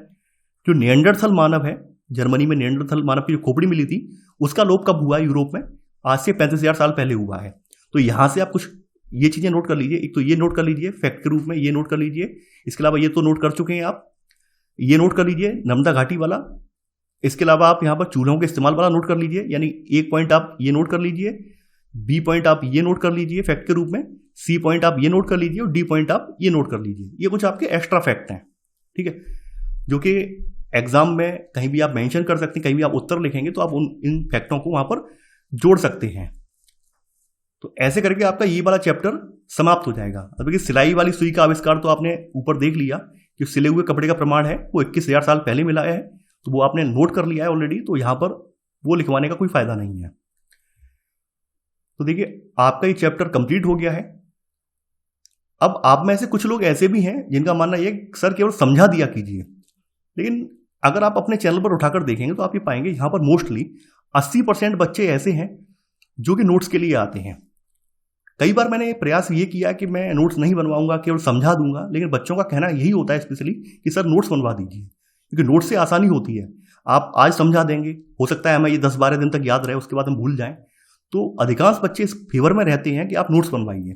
जो निएंडरथल मानव है, जर्मनी में निएंडरथल मानव की जो खोपड़ी मिली थी उसका लोप कब हुआ है यूरोप में? आज से 35,000 साल पहले हुआ है। तो यहां से आप कुछ ये चीजें नोट कर लीजिए। एक तो ये नोट कर लीजिए फैक्ट के रूप में, ये नोट कर लीजिए। इसके अलावा ये तो नोट कर चुके हैं आप, ये नोट कर लीजिए नर्मदा घाटी वाला। इसके अलावा आप यहाँ पर चूल्हों के इस्तेमाल वाला नोट कर लीजिए, यानी एक पॉइंट आप ये नोट कर लीजिए, बी पॉइंट आप ये नोट कर लीजिए फैक्ट के रूप में, सी पॉइंट आप ये नोट कर लीजिए और डी पॉइंट आप ये नोट कर लीजिए। ये कुछ आपके एक्स्ट्रा फैक्ट हैं, ठीक है, जो कि एग्जाम में कहीं भी आप मेंशन कर सकते हैं, कहीं भी आप उत्तर लिखेंगे तो आप इन फैक्टों को वहां पर जोड़ सकते हैं। तो ऐसे करके आपका ये वाला चैप्टर समाप्त हो जाएगा। अब देखिए सिलाई वाली सुई का आविष्कार तो आपने ऊपर देख लिया कि सिले हुए कपड़े का प्रमाण है वो 21,000 साल पहले मिला है, तो वो आपने नोट कर लिया है ऑलरेडी, तो यहां पर वो लिखवाने का कोई फायदा नहीं है। तो देखिए आपका ये चैप्टर कंप्लीट हो गया है। अब आप में से कुछ लोग ऐसे भी हैं जिनका मानना ये सर केवल समझा दिया कीजिए, लेकिन अगर आप अपने चैनल पर उठाकर देखेंगे तो आप ये पाएंगे यहां पर मोस्टली 80% बच्चे ऐसे हैं जो कि नोट्स के लिए आते हैं। कई बार मैंने प्रयास ये किया कि मैं नोट्स नहीं बनवाऊंगा, केवल समझा दूंगा, लेकिन बच्चों का कहना यही होता है स्पेशली कि सर नोट्स बनवा दीजिए, क्योंकि नोट्स से आसानी होती है। आप आज समझा देंगे, हो सकता है हमें ये 10-12 दिन तक याद रहे, उसके बाद हम भूल जाएं। तो अधिकांश बच्चे इस फेवर में रहते हैं कि आप नोट्स बनवाइए।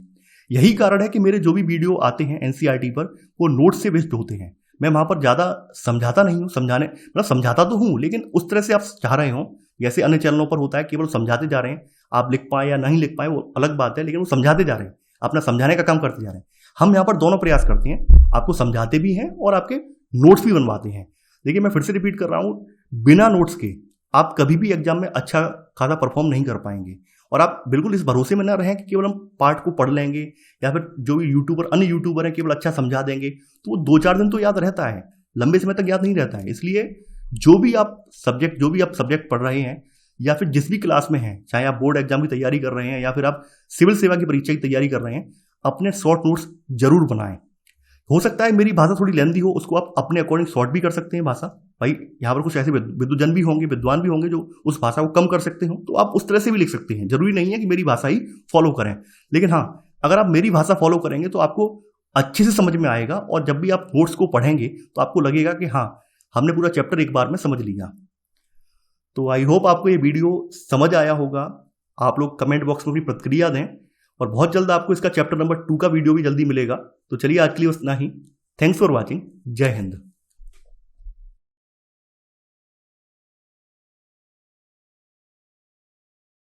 यही कारण है कि मेरे जो भी वीडियो आते हैं एनसीईआरटी पर वो नोट्स से बेस्ड होते हैं। मैं वहां पर ज़्यादा समझाता नहीं हूँ, मतलब समझाता तो हूँ, लेकिन उस तरह से आप चाह रहे हो जैसे अन्य चैनलों पर होता है, केवल समझाते जा रहे हैं। आप लिख पाए या नहीं लिख पाए वो अलग बात है, लेकिन वो समझाते जा रहे हैं, अपना समझाने का काम करते जा रहे हैं। हम यहाँ पर दोनों प्रयास करते हैं, आपको समझाते भी हैं और आपके नोट्स भी बनवाते हैं। देखिए मैं फिर से रिपीट कर रहा हूँ, बिना नोट्स के आप कभी भी एग्जाम में अच्छा खासा परफॉर्म नहीं कर पाएंगे। और आप बिल्कुल इस भरोसे में ना रहें कि केवल हम पार्ट को पढ़ लेंगे या फिर जो भी अन्य यूट्यूबर हैं केवल अच्छा समझा देंगे, तो वो 2-4 दिन तो याद रहता है, लंबे समय तक याद नहीं रहता है। इसलिए जो भी आप सब्जेक्ट पढ़ रहे हैं या फिर जिस भी क्लास में हैं, चाहे आप बोर्ड एग्जाम की तैयारी कर रहे हैं या फिर आप सिविल सेवा की परीक्षा की तैयारी कर रहे हैं, अपने शॉर्ट नोट्स जरूर बनाएं। हो सकता है मेरी भाषा थोड़ी लेंथी हो, उसको आप अपने अकॉर्डिंग शॉर्ट भी कर सकते हैं भाषा। भाई यहाँ पर कुछ ऐसे विद्वजन भी होंगे, विद्वान भी होंगे जो उस भाषा को कम कर सकते हो, तो आप उस तरह से भी लिख सकते हैं। जरूरी नहीं है कि मेरी भाषा ही फॉलो करें, लेकिन हाँ अगर आप मेरी भाषा फॉलो करेंगे तो आपको अच्छे से समझ में आएगा और जब भी आप नोट्स को पढ़ेंगे तो आपको लगेगा कि हाँ हमने पूरा चैप्टर एक बार में समझ लिया। तो आई होप आपको ये वीडियो समझ आया होगा। आप लोग कमेंट बॉक्स में अपनी प्रतिक्रिया दें और बहुत जल्द आपको इसका चैप्टर नंबर 2 का वीडियो भी जल्दी मिलेगा। तो चलिए आज के लिए उतना ही। Thanks for watching. जय हिंद।